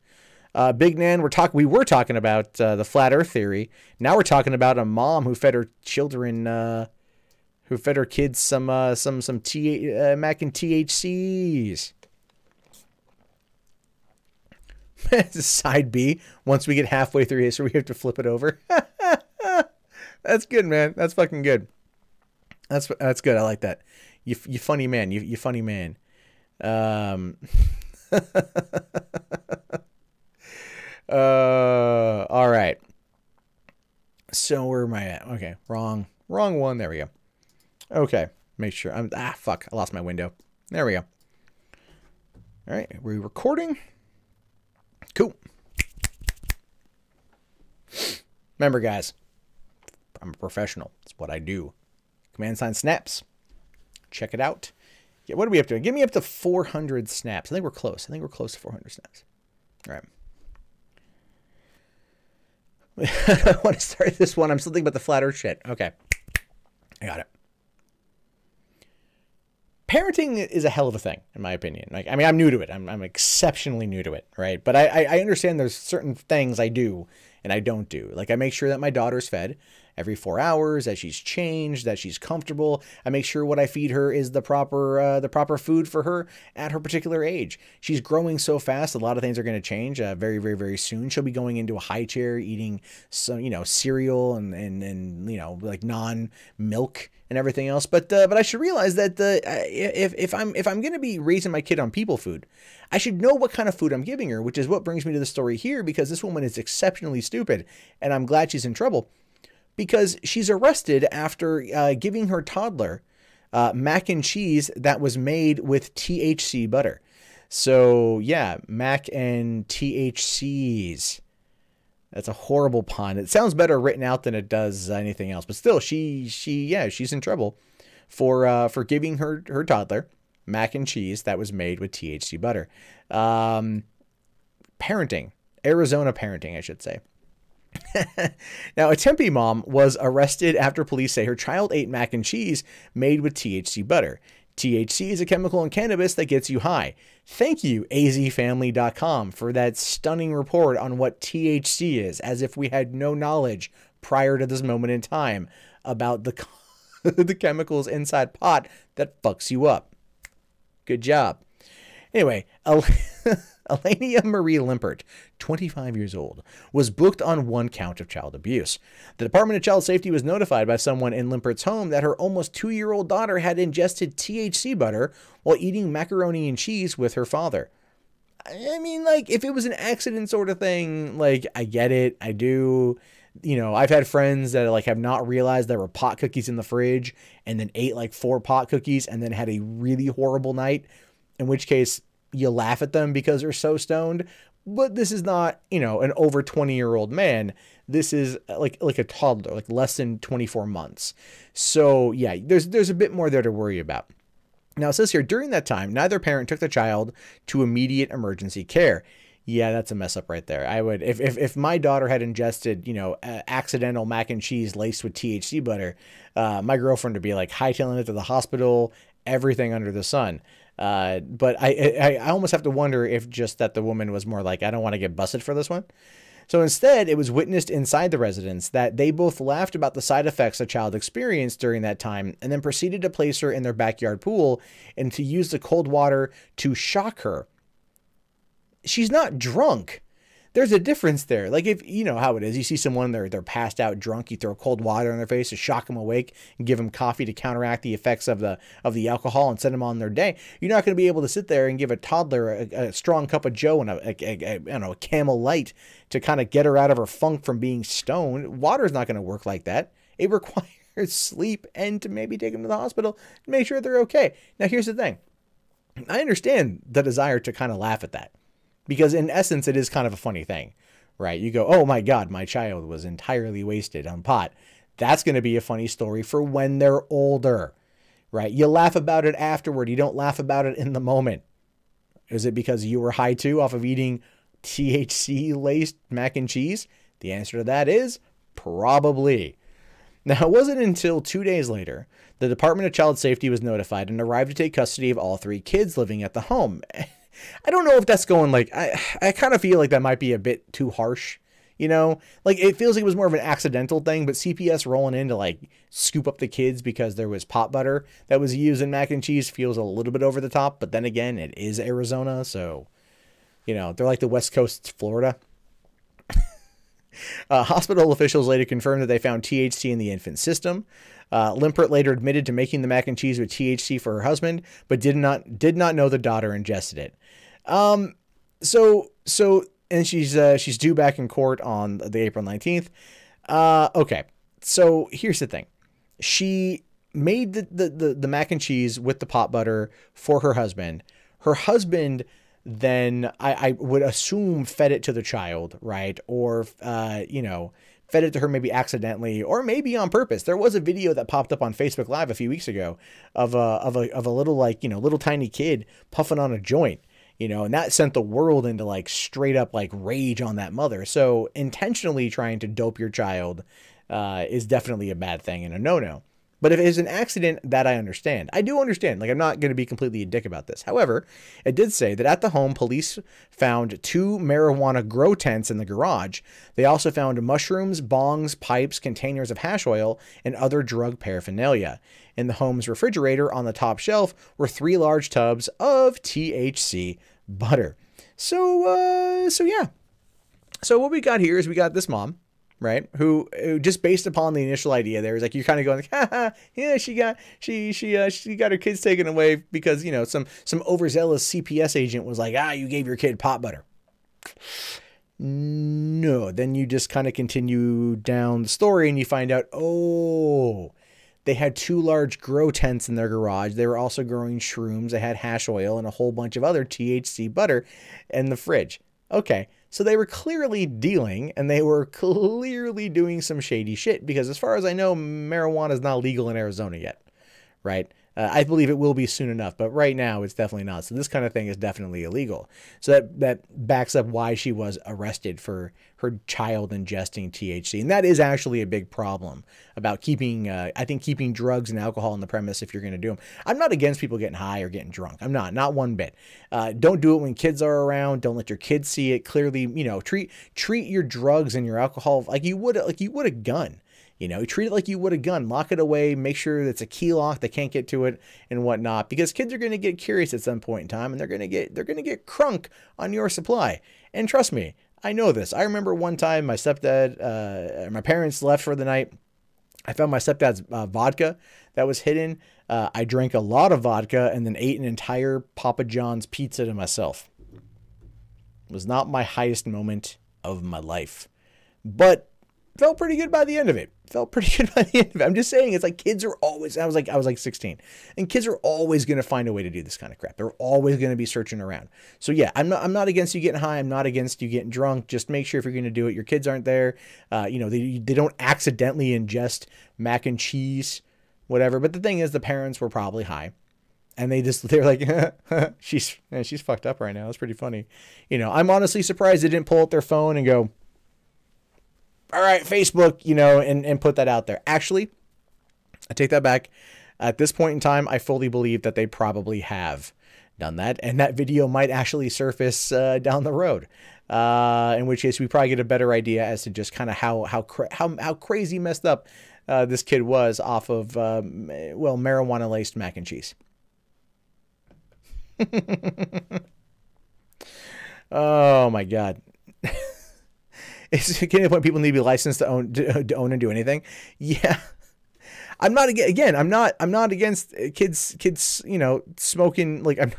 Big Nan, we were talking about the flat Earth theory. Now we're talking about a mom who fed her children, who fed her kids some mac and THCs. Side B. Once we get halfway through history, we have to flip it over. That's good, man. That's fucking good. That's good. I like that. You funny man. You funny man. All right. So where am I at? Okay, wrong one. There we go. Okay, make sure fuck, I lost my window. There we go. All right, are we recording? Cool. Remember, guys, I'm a professional. It's what I do. Command sign snaps. Check it out. Yeah, what are we up to? Give me up to 400 snaps. I think we're close. I think we're close to 400 snaps. All right. I want to start this one. I'm still thinking about the flat Earth shit. Okay. I got it. Parenting is a hell of a thing, in my opinion. Like, I mean, I'm new to it. I'm exceptionally new to it, right? But I understand there's certain things I do and I don't do. Like, I make sure that my daughter's fed every 4 hours, that she's changed, that she's comfortable. I make sure what I feed her is the proper food for her at her particular age. She's growing so fast, a lot of things are going to change very, very, very soon. She'll be going into a high chair, eating some, cereal and like non-milk and everything else. But I should realize that if I'm going to be raising my kid on people food, I should know what kind of food I'm giving her, which is what brings me to the story here, because this woman is exceptionally stupid, and I'm glad she's in trouble. because she's arrested after giving her toddler mac and cheese that was made with THC butter. So yeah, mac and THCs. That's a horrible pun. It sounds better written out than it does anything else. But still, she's in trouble for giving her toddler mac and cheese that was made with THC butter. Parenting. Arizona parenting, I should say. Now, a Tempe mom was arrested after police say her child ate mac and cheese made with THC butter. THC is a chemical in cannabis that gets you high. Thank you, azfamily.com, for that stunning report on what THC is, as if we had no knowledge prior to this moment in time about the, the chemicals inside pot that fucks you up. Good job. Anyway, Elenia Marie Limpert, 25 years old, was booked on one count of child abuse. The Department of Child Safety was notified by someone in Limpert's home that her almost 2-year-old daughter had ingested THC butter while eating macaroni and cheese with her father. I mean, like, if it was an accident sort of thing, like, I get it. I do. You know, I've had friends that like have not realized there were pot cookies in the fridge and then ate like 4 pot cookies and then had a really horrible night, in which case you laugh at them because they're so stoned. But this is not, you know, an over 20-year-old man. This is like a toddler, like less than 24 months. So yeah, there's a bit more there to worry about. Now it says here, during that time, neither parent took the child to immediate emergency care. Yeah, that's a mess up right there. I would, if my daughter had ingested, you know, accidental mac and cheese laced with THC butter, my girlfriend would be like hightailing it to the hospital, everything under the sun. But I almost have to wonder if just that the woman was more like, I don't want to get busted for this one. So instead, it was witnessed inside the residence that they both laughed about the side effects the child experienced during that time and then proceeded to place her in their backyard pool and to use the cold water to shock her. She's not drunk. There's a difference there. Like, if you know how it is, you see someone, they're passed out drunk, you throw cold water in their face to shock them awake and give them coffee to counteract the effects of the alcohol and send them on their day. You're not going to be able to sit there and give a toddler a strong cup of Joe and a Camel Light to kind of get her out of her funk from being stoned. Water's not going to work like that. It requires sleep and to maybe take them to the hospital to make sure they're okay. Now, here's the thing. I understand the desire to kind of laugh at that. Because in essence, it is kind of a funny thing, right? You go, oh my God, my child was entirely wasted on pot. That's going to be a funny story for when they're older, right? You laugh about it afterward. You don't laugh about it in the moment. Is it because you were high too off of eating THC-laced mac and cheese? The answer to that is probably. Now, it wasn't until 2 days later the Department of Child Safety was notified and arrived to take custody of all 3 kids living at the home. I don't know if that's going like, I kind of feel like that might be a bit too harsh, you know, like it feels like it was more of an accidental thing, but CPS rolling in to like scoop up the kids because there was pot butter that was used in mac and cheese feels a little bit over the top. But then again, it is Arizona. So, you know, they're like the West Coast Florida. Hospital officials later confirmed that they found THC in the infant's system. Limpert later admitted to making the mac and cheese with THC for her husband, but did not know the daughter ingested it. And she's due back in court on the April 19th. Okay. So here's the thing. She made the mac and cheese with the pot butter for her husband. Her husband then I would assume fed it to the child, right? Or, you know, fed it to her maybe accidentally or maybe on purpose. There was a video that popped up on Facebook Live a few weeks ago of a little, like, you know, little tiny kid puffing on a joint, you know, and that sent the world into like straight up like rage on that mother. So intentionally trying to dope your child is definitely a bad thing and a no-no. But if it's an accident, that I understand. I do understand. Like, I'm not going to be completely a dick about this. However, it did say that at the home, police found 2 marijuana grow tents in the garage. They also found mushrooms, bongs, pipes, containers of hash oil, and other drug paraphernalia. In the home's refrigerator on the top shelf were 3 large tubs of THC butter. So yeah. So what we got here is we got this mom, right? Who just based upon the initial idea there is like, you're kind of going like, haha, yeah, she got her kids taken away because, you know, some overzealous CPS agent was like, you gave your kid pot butter. No, then you just kind of continue down the story and you find out, oh, they had 2 large grow tents in their garage. They were also growing shrooms. They had hash oil and a whole bunch of other THC butter in the fridge. Okay, so they were clearly dealing, and they were clearly doing some shady shit, because as far as I know, marijuana is not legal in Arizona yet, right? I believe it will be soon enough, but right now it's definitely not. So this kind of thing is definitely illegal. So that backs up why she was arrested for her child ingesting THC. And that is actually a big problem about keeping, I think, keeping drugs and alcohol on the premise if you're going to do them. I'm not against people getting high or getting drunk. I'm not one bit. Don't do it when kids are around. Don't let your kids see it. Clearly, you know, treat your drugs and your alcohol like you would a gun. You know, treat it like you would a gun. Lock it away. Make sure it's a key lock. They can't get to it and whatnot, because kids are going to get curious at some point in time, and they're going to get crunk on your supply. And trust me, I know this. I remember one time my stepdad, my parents left for the night. I found my stepdad's vodka that was hidden. I drank a lot of vodka and then ate an entire Papa John's pizza to myself. It was not my highest moment of my life, but felt pretty good by the end of it. I'm just saying, it's like kids are always, I was like 16, and kids are always going to find a way to do this kind of crap. They're always going to be searching around. So yeah, I'm not against you getting high. I'm not against you getting drunk. Just make sure if you're going to do it, your kids aren't there. You know, they don't accidentally ingest mac and cheese, whatever. But the thing is, the parents were probably high. And they're like, she's fucked up right now. That's pretty funny. You know, I'm honestly surprised they didn't pull out their phone and go, all right, Facebook, you know, and put that out there. Actually, I take that back. At this point in time, I fully believe that they probably have done that. And that video might actually surface down the road. In which case we probably get a better idea as to just kind of how crazy messed up this kid was off of, well, marijuana-laced mac and cheese. Oh, my God. It's getting to the point people need to be licensed to own and do anything. Yeah, I'm not against kids, you know, smoking. Like I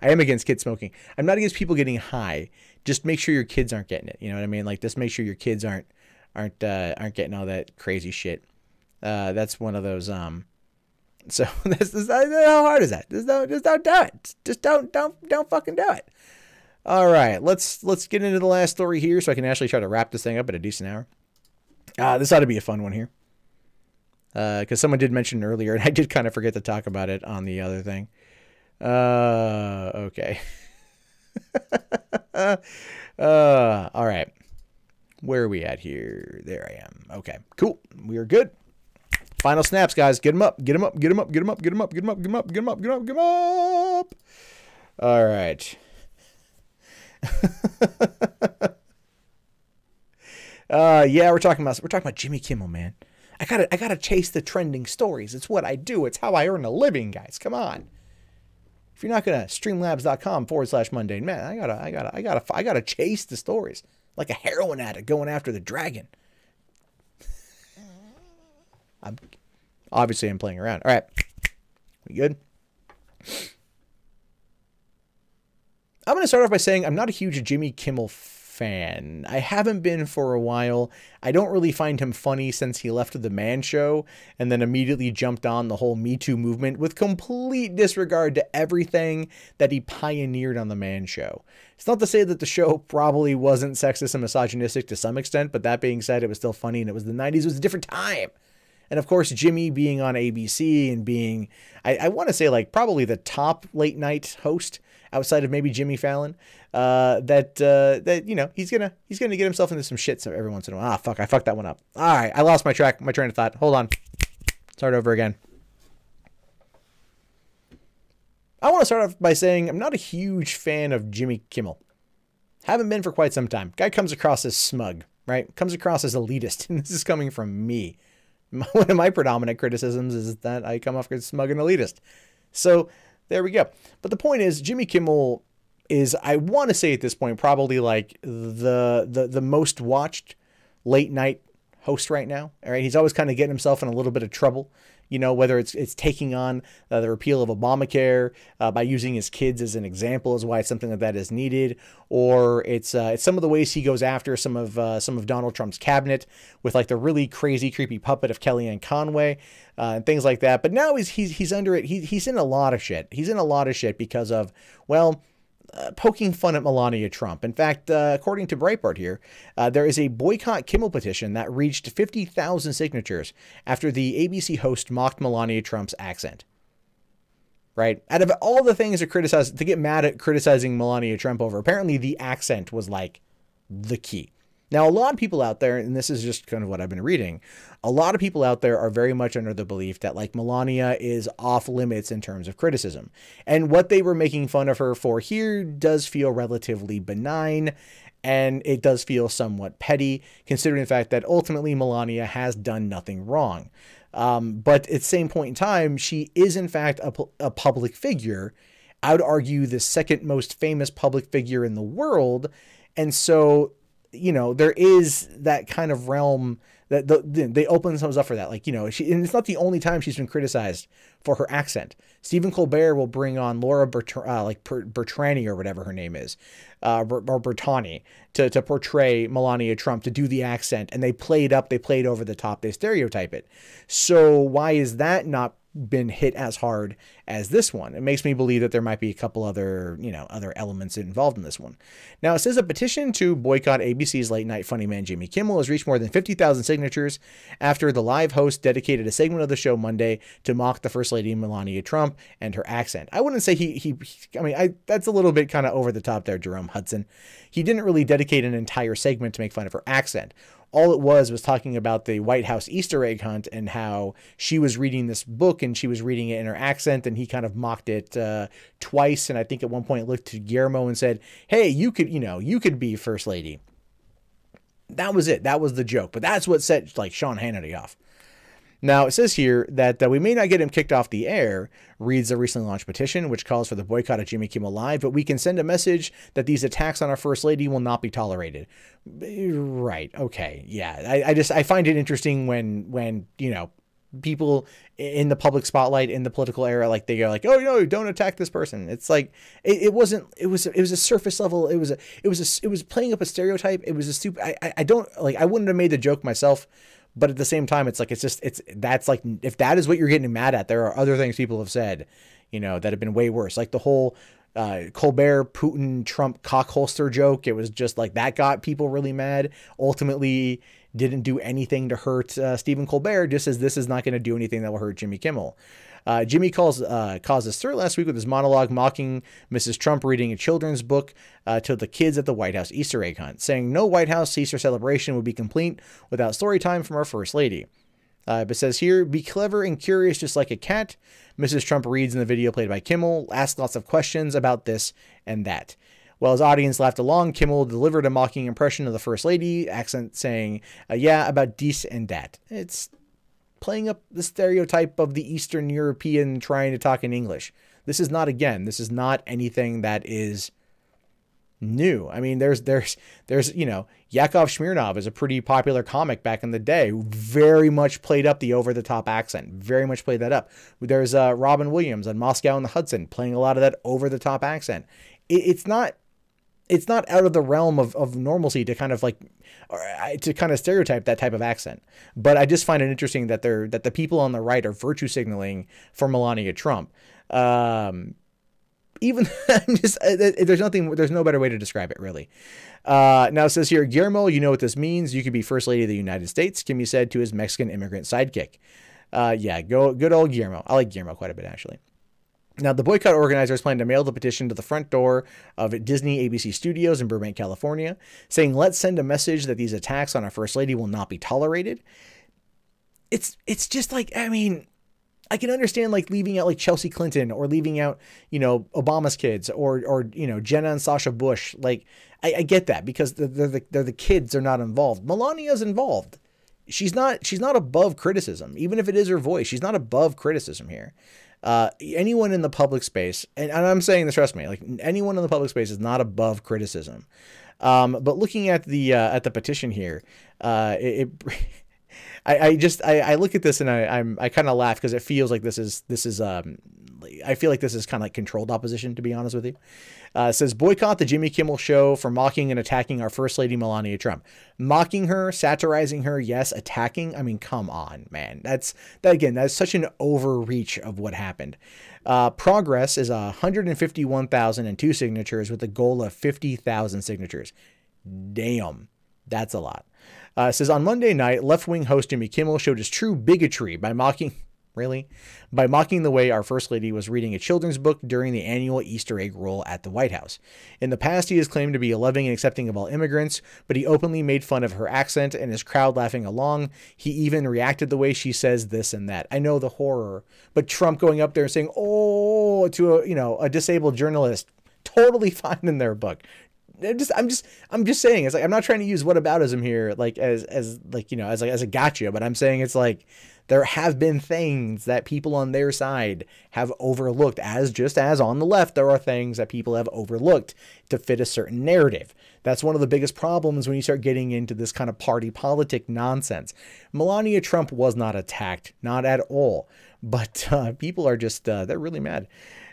am against kids smoking. I'm not against people getting high. Just make sure your kids aren't getting it. You know what I mean? Like, just make sure your kids aren't getting all that crazy shit. That's one of those. So how hard is that? Just don't do it. Just don't fucking do it. All right, let's get into the last story here so I can actually try to wrap this thing up at a decent hour. This ought to be a fun one here. Because someone did mention earlier, and I did kind of forget to talk about it on the other thing. Okay. All right. Where are we at here? There I am. Okay, cool. We are good. Final snaps, guys. Get them up. Get them up. Get them up. Get them up. Get them up. Get them up. Get them up. Get them up. Get them up. Get them up. All right. Yeah, we're talking about Jimmy Kimmel, man. I gotta chase the trending stories. It's what I do. It's how I earn a living, guys. Come on. If you're not gonna streamlabs.com/mundane man, I gotta chase the stories like a heroin addict going after the dragon. I'm playing around. All right, we good? I'm going to start off by saying I'm not a huge Jimmy Kimmel fan. I haven't been for a while. I don't really find him funny since he left the Man Show and then immediately jumped on the whole Me Too movement with complete disregard to everything that he pioneered on the Man Show. It's not to say that the show probably wasn't sexist and misogynistic to some extent, but that being said, it was still funny, and it was the 90s. It was a different time. And of course, Jimmy being on ABC and being, I want to say, like, probably the top late night host outside of maybe Jimmy Fallon, that you know, he's gonna get himself into some shit every once in a while. Ah, fuck, I fucked that one up. All right, I lost my train of thought. Hold on, start over again. I want to start off by saying I'm not a huge fan of Jimmy Kimmel. Haven't been for quite some time. Guy comes across as smug, right? Comes across as elitist, and this is coming from me. One of my predominant criticisms is that I come off as smug and elitist. So there we go. But the point is, Jimmy Kimmel is, I want to say at this point, probably like the most watched late night host right now. All right, he's always kind of getting himself in a little bit of trouble, you know, whether it's taking on the repeal of Obamacare by using his kids as an example is why something like that is needed, or it's some of the ways he goes after some of Donald Trump's cabinet with like the really crazy, creepy puppet of Kellyanne Conway and things like that. But now he's under it. He's in a lot of shit. He's in a lot of shit because of, well, poking fun at Melania Trump. In fact, according to Breitbart here, there is a boycott Kimmel petition that reached 50,000 signatures after the ABC host mocked Melania Trump's accent. Right? Out of all the things to get mad at criticizing Melania Trump over, apparently the accent was like the key. Now, a lot of people out there, and this is just kind of what I've been reading, a lot of people out there are very much under the belief that like Melania is off limits in terms of criticism. And what they were making fun of her for here does feel relatively benign, and it does feel somewhat petty, considering the fact that ultimately Melania has done nothing wrong. But at the same point in time, she is in fact a public figure. I would argue the second most famous public figure in the world. And so, you know, there is that kind of realm that they open themselves up for that. Like, you know, and it's not the only time she's been criticized for her accent. Stephen Colbert will bring on Laura Bertrani or whatever her name is, or Bertani to portray Melania Trump, to do the accent. And they play it up. They play it over the top. They stereotype it. So why is that not been hit as hard as this one? It makes me believe that there might be a couple other, you know, other elements involved in this one. Now, it says a petition to boycott ABC's late night funny man Jimmy Kimmel has reached more than 50,000 signatures after the live host dedicated a segment of the show Monday to mock the First Lady Melania Trump and her accent. I wouldn't say that's a little bit kind of over the top there, Jerome Hudson. He didn't really dedicate an entire segment to make fun of her accent. All it was talking about the White House Easter egg hunt and how she was reading this book and she was reading it in her accent, and he kind of mocked it twice. And I think at one point looked to Guillermo and said, hey, you could be First Lady. That was it. That was the joke. But that's what set like Sean Hannity off. Now, it says here that we may not get him kicked off the air, reads a recently launched petition, which calls for the boycott of Jimmy Kimmel Live, but we can send a message that these attacks on our First Lady will not be tolerated. Right. Okay. Yeah. I find it interesting when, you know, people in the public spotlight in the political era, like they go like, oh, no, don't attack this person. It's like, it was a surface level. It was playing up a stereotype. It was a stupid, I wouldn't have made the joke myself. But at the same time, it's like, that's like, if that is what you're getting mad at, there are other things people have said, you know, that have been way worse. Like the whole Colbert, Putin, Trump cock holster joke. It was just like that got people really mad. Ultimately didn't do anything to hurt Stephen Colbert, just as this is not going to do anything that will hurt Jimmy Kimmel. Jimmy caused a stir last week with his monologue mocking Mrs. Trump reading a children's book to the kids at the White House Easter egg hunt, saying no White House Easter celebration would be complete without story time from our First Lady. But it says here, be clever and curious just like a cat. Mrs. Trump reads in the video played by Kimmel, asked lots of questions about this and that. While his audience laughed along, Kimmel delivered a mocking impression of the First Lady, accent saying, yeah, about dies and dat. It's playing up the stereotype of the Eastern European trying to talk in English. This is not anything that is new. I mean, there's, you know, Yakov Smirnov is a pretty popular comic back in the day who very much played up the over-the-top accent, very much played that up. There's Robin Williams on Moscow and the Hudson playing a lot of that over-the-top accent. It's not out of the realm of normalcy to kind of like, to kind of stereotype that type of accent. But I just find it interesting that the people on the right are virtue signaling for Melania Trump. Even there's no better way to describe it, really. Now it says here, Guillermo, you know what this means. You could be First Lady of the United States, Kimmy said to his Mexican immigrant sidekick. Yeah, good old Guillermo. I like Guillermo quite a bit, actually. Now, the boycott organizers plan to mail the petition to the front door of Disney ABC Studios in Burbank, California, saying, let's send a message that these attacks on our First Lady will not be tolerated. It's just like, I mean, I can understand like leaving out like Chelsea Clinton or leaving out, you know, Obama's kids or you know, Jenna and Sasha Bush. Like, I get that because they're the kids, they're not involved. Melania's involved. She's not above criticism. Even if it is her voice, she's not above criticism here. Anyone in the public space, and I'm saying this, trust me, like anyone in the public space is not above criticism. But looking at the petition here, I look at this and I kind of laugh because it feels like this is I feel like this is kind of like controlled opposition, to be honest with you. It says, boycott the Jimmy Kimmel show for mocking and attacking our First Lady Melania Trump. Mocking her, satirizing her, yes. Attacking, I mean, come on, man. That's such an overreach of what happened. Progress is 151,002 signatures with a goal of 50,000 signatures. Damn, that's a lot. It says, on Monday night, left-wing host Jimmy Kimmel showed his true bigotry by mocking... Really? By mocking the way our First Lady was reading a children's book during the annual Easter egg roll at the White House. In the past, he has claimed to be loving and accepting of all immigrants, but he openly made fun of her accent and his crowd laughing along. He even reacted the way she says this and that. I know the horror, but Trump going up there and saying, oh, to a disabled journalist, totally fine in their book. I'm just saying, it's like, I'm not trying to use whataboutism here, like as a gotcha, but I'm saying it's like, there have been things that people on their side have overlooked, just as on the left, there are things that people have overlooked to fit a certain narrative. That's one of the biggest problems when you start getting into this kind of party politic nonsense. Melania Trump was not attacked, not at all, but people are just, they're really mad.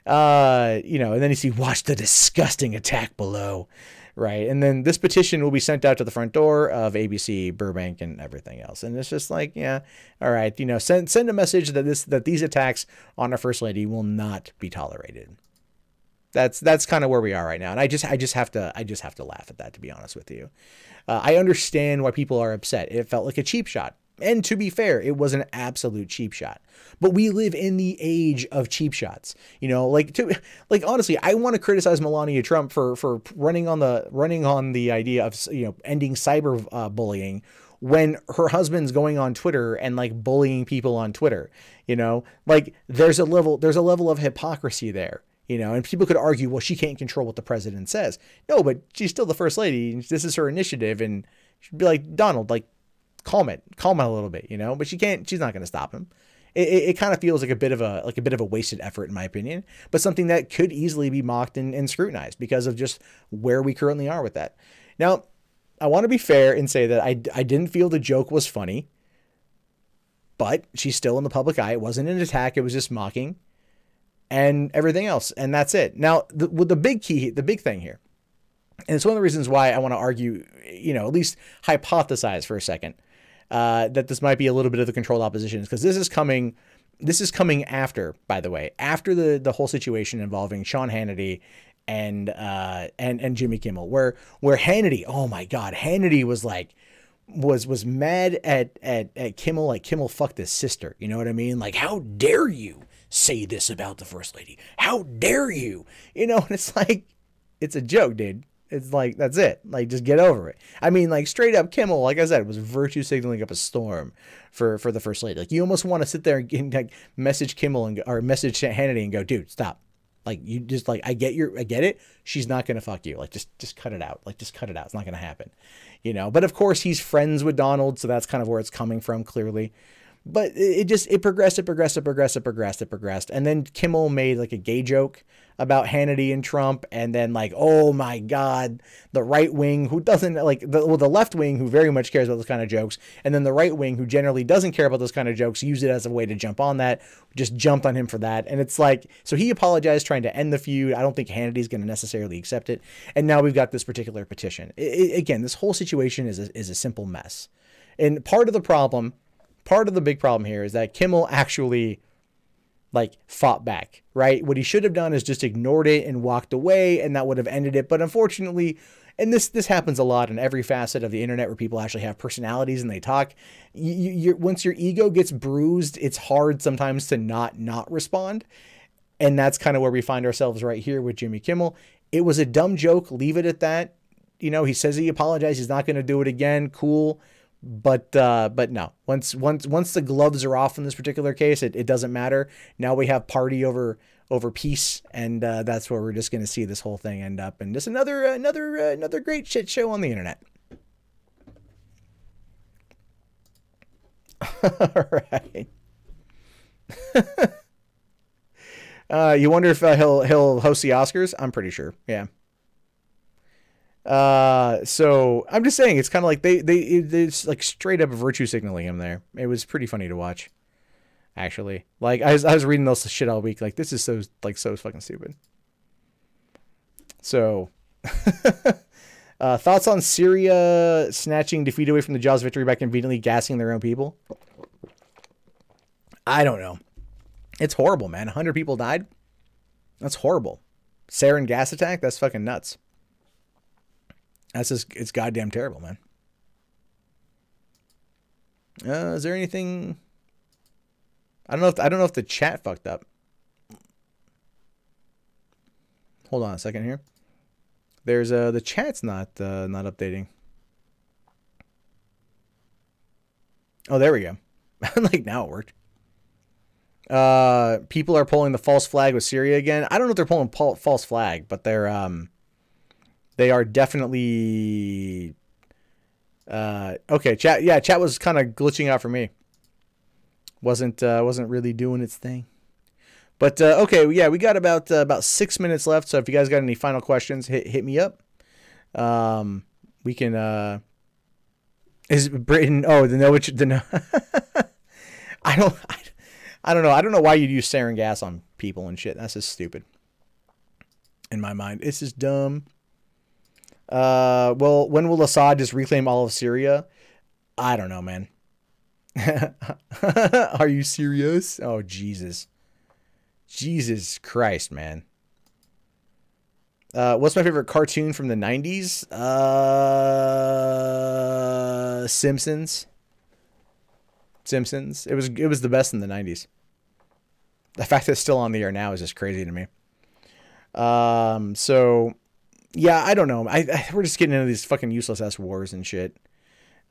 And then you see, watch the disgusting attack below. Right. And then this petition will be sent out to the front door of ABC, Burbank, and everything else. And it's just like, yeah, all right, send a message that these attacks on our First Lady will not be tolerated. That's kind of where we are right now. And I just have to laugh at that, to be honest with you. I understand why people are upset. It felt like a cheap shot. And to be fair, it was an absolute cheap shot. But we live in the age of cheap shots. Honestly, I want to criticize Melania Trump for running on the idea of ending cyber bullying when her husband's going on Twitter and like bullying people on Twitter. There's a level of hypocrisy there. And people could argue, well, she can't control what the president says. No, but she's still the First Lady. This is her initiative, and she'd be like, Donald, like, calm it a little bit, but she's not going to stop him. It kind of feels like a bit of a wasted effort, in my opinion, but something that could easily be mocked and scrutinized because of just where we currently are with that. Now, I want to be fair and say that I didn't feel the joke was funny, but she's still in the public eye. It wasn't an attack. It was just mocking and everything else. And that's it. Now, the big thing here, and it's one of the reasons why I want to argue, at least hypothesize for a second, that this might be a little bit of the controlled opposition, because this is coming after, by the way, after the whole situation involving Sean Hannity and Jimmy Kimmel, where Hannity, oh my God, Hannity was like, was mad at Kimmel, like Kimmel fucked his sister. You know what I mean? Like, how dare you say this about the First Lady? How dare you? And it's like, it's a joke, dude. It's like, that's it. Like, just get over it. I mean, like, straight up Kimmel, like I said, was virtue signaling up a storm for the First Lady. Like, you almost want to sit there and like message Kimmel or message Hannity and go, dude, stop. Like, you just like, I get it. She's not going to fuck you. Like, just cut it out. Like, just cut it out. It's not going to happen, but of course he's friends with Donald. So that's kind of where it's coming from, clearly. But it progressed. And then Kimmel made like a gay joke about Hannity and Trump. And then like, oh my God, the right wing who doesn't like the left wing who very much cares about those kind of jokes. And then the right wing who generally doesn't care about those kind of jokes, use it as a way to jump on that, just jumped on him for that. And it's like, so he apologized trying to end the feud. I don't think Hannity's going to necessarily accept it. And now we've got this particular petition. Again, this whole situation is a simple mess. And part of the big problem here is that Kimmel actually like fought back, right? What he should have done is just ignored it and walked away, and that would have ended it. But unfortunately, and this happens a lot in every facet of the internet where people actually have personalities and they talk, once your ego gets bruised, it's hard sometimes to not respond. And that's kind of where we find ourselves right here with Jimmy Kimmel. It was a dumb joke. Leave it at that. He says he apologized. He's not going to do it again. Cool. But no, once the gloves are off in this particular case, it doesn't matter. Now we have party over peace. And, that's where we're just going to see this whole thing end up. And just another great shit show on the internet. All right. You wonder if he'll host the Oscars? I'm pretty sure. Yeah. So I'm just saying, it's kind of like it's like straight up virtue signaling him there. It was pretty funny to watch, actually. Like I was reading those shit all week. Like this is so fucking stupid. So, thoughts on Syria snatching defeat away from the Jaws victory by conveniently gassing their own people? I don't know. It's horrible, man. 100 people died. That's horrible. Sarin gas attack. That's fucking nuts. That's just, it's goddamn terrible, man. Is there anything? I don't know if the chat fucked up. Hold on a second here. There's the chat's not updating. Oh, there we go. Like now it worked. People are pulling the false flag with Syria again. I don't know if they're pulling false flag, but they are definitely okay. Chat was kind of glitching out for me. Wasn't really doing its thing. But okay, yeah, we got about 6 minutes left. So if you guys got any final questions, hit me up. We can. Is Britain? Oh, the no. I don't know. I don't know why you'd use sarin gas on people and shit. That's just stupid. In my mind, it's just dumb. Well, when will Assad just reclaim all of Syria? I don't know, man. Are you serious? Oh, Jesus. Jesus Christ, man. What's my favorite cartoon from the 90s? Simpsons. It was the best in the 90s. The fact that it's still on the air now is just crazy to me. So yeah, I don't know. We're just getting into these fucking useless ass wars and shit.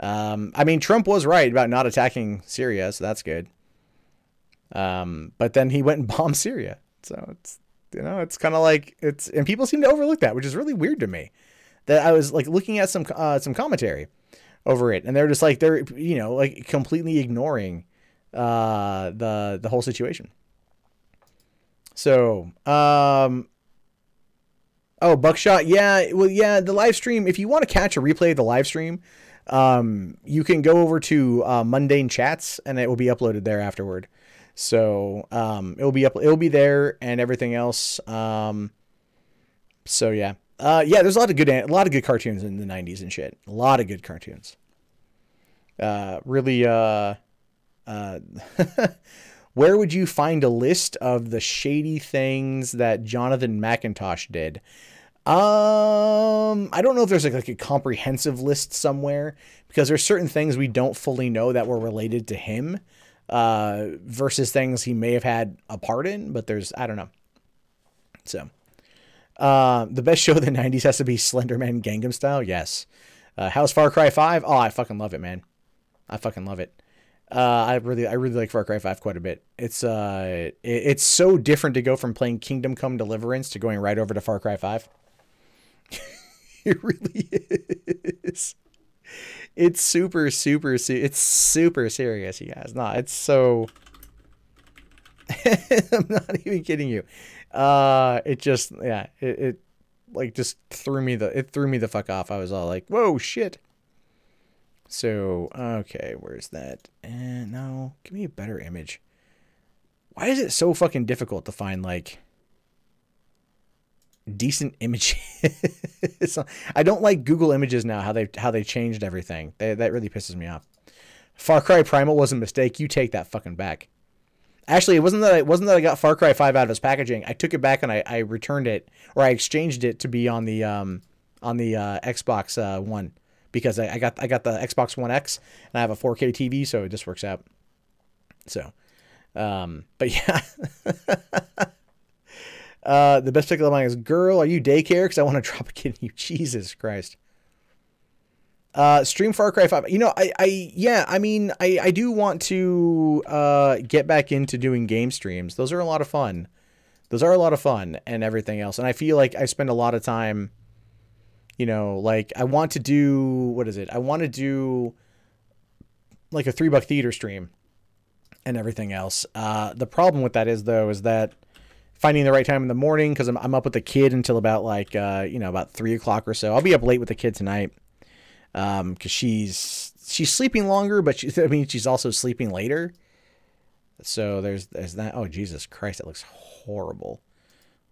I mean, Trump was right about not attacking Syria, so that's good. But then he went and bombed Syria. So it's, it's kind of like and people seem to overlook that, which is really weird to me. That I was like looking at some commentary over it, and they're just like, they're, like completely ignoring, the whole situation. So, oh, Buckshot. Yeah. Well, yeah, the live stream, if you want to catch a replay of the live stream, you can go over to, Mundane Chats, and it will be uploaded there afterward. So, it'll be there and everything else. So yeah. Yeah, there's a lot of good cartoons in the 90s and shit. A lot of good cartoons. Really, where would you find a list of the shady things that Jonathan McIntosh did? I don't know if there's like a comprehensive list somewhere, because there's certain things we don't fully know that were related to him, versus things he may have had a part in, but I don't know. So, the best show of the 90s has to be Slenderman Gangnam Style. Yes. How's Far Cry 5? Oh, I fucking love it, man. I fucking love it. I really like Far Cry 5 quite a bit. It's so different to go from playing Kingdom Come Deliverance to going right over to Far Cry 5. It really is. It's super serious, you guys. No, it's so I'm not even kidding you. It just, yeah, it like just threw me the fuck off. I was all like, whoa, shit. So, okay, where's that? And no, give me a better image. Why is it so fucking difficult to find like decent images? I don't like Google Images now, how they changed everything. That really pisses me off. Far Cry Primal was a mistake. You take that fucking back. Actually, it wasn't that I got Far Cry 5 out of its packaging. I took it back and I returned it, or I exchanged it to be on the Xbox One, because I got the Xbox One X and I have a 4K TV, so it just works out. So, but yeah. The best pick of the line is, girl, are you daycare? Because I want to drop a kid in you. Jesus Christ. Stream Far Cry 5. I do want to get back into doing game streams. Those are a lot of fun. And everything else. And I feel like I spend a lot of time, like I want to do, I want to do like a $3 theater stream and everything else. The problem with that is that finding the right time in the morning because I'm up with the kid until about like about 3 o'clock or so. I'll be up late with the kid tonight because she's sleeping longer, but she's also sleeping later. So there's that. Oh, Jesus Christ, that looks horrible.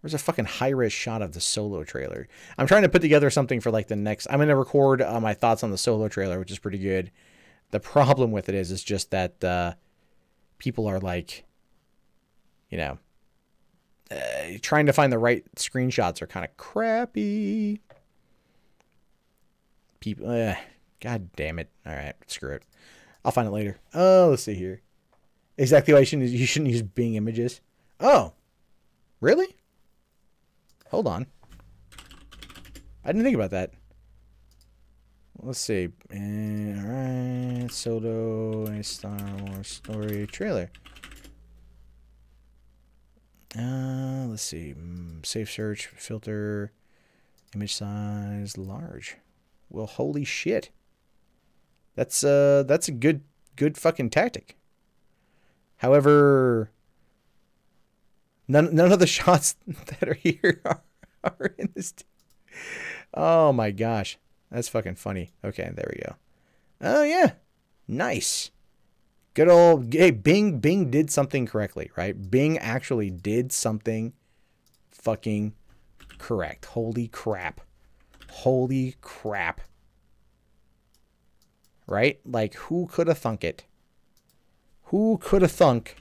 Where's a fucking high-res shot of the Solo trailer? I'm trying to put together something for like the next... I'm going to record my thoughts on the Solo trailer, which is pretty good. The problem with it is just that people are like, trying to find the right screenshots are kind of crappy. People, God damn it. All right, screw it. I'll find it later. Oh, let's see here. Exactly why you shouldn't use Bing images. Oh, really? Hold on. I didn't think about that. Let's see. All right, Solo, a Star Wars story trailer. Let's see. Safe search, filter, image size, large. Well, holy shit. That's a good fucking tactic. However, none of the shots that are here are in this. Oh my gosh. That's fucking funny. Okay, there we go. Oh yeah. Nice. Good old, hey, Bing did something correctly, right? Bing actually did something fucking correct. Holy crap. Holy crap. Right? Like, who could have thunk it? Who could have thunk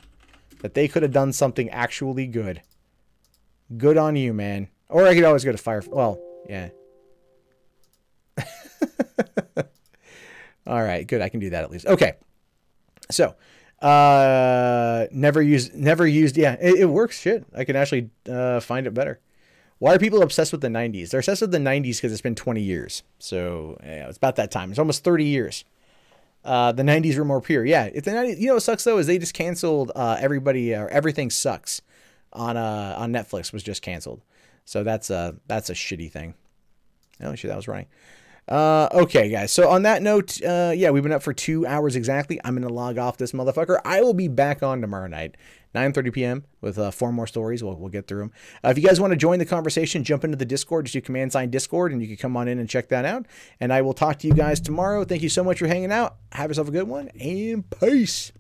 that they could have done something actually good? Good on you, man. Or I could always go to Fire. Well, yeah. All right, good. I can do that at least. Okay. So, never used. Yeah, it works. Shit. I can actually find it better. Why are people obsessed with the 90s? They're obsessed with the 90s because it's been 20 years. So, yeah, it's about that time. It's almost 30 years. The 90s were more pure. Yeah, if the 90s, what sucks though is they just canceled everybody or Everything Sucks on Netflix was just canceled. So that's a shitty thing. Oh shit, that was running. Okay, guys. So on that note, yeah, we've been up for 2 hours exactly. I'm gonna log off this motherfucker. I will be back on tomorrow night, 9:30 p.m. with 4 more stories. We'll get through them. If you guys want to join the conversation, jump into the Discord. Just do command sign Discord, and you can come on in and check that out. And I will talk to you guys tomorrow. Thank you so much for hanging out. Have yourself a good one, and peace.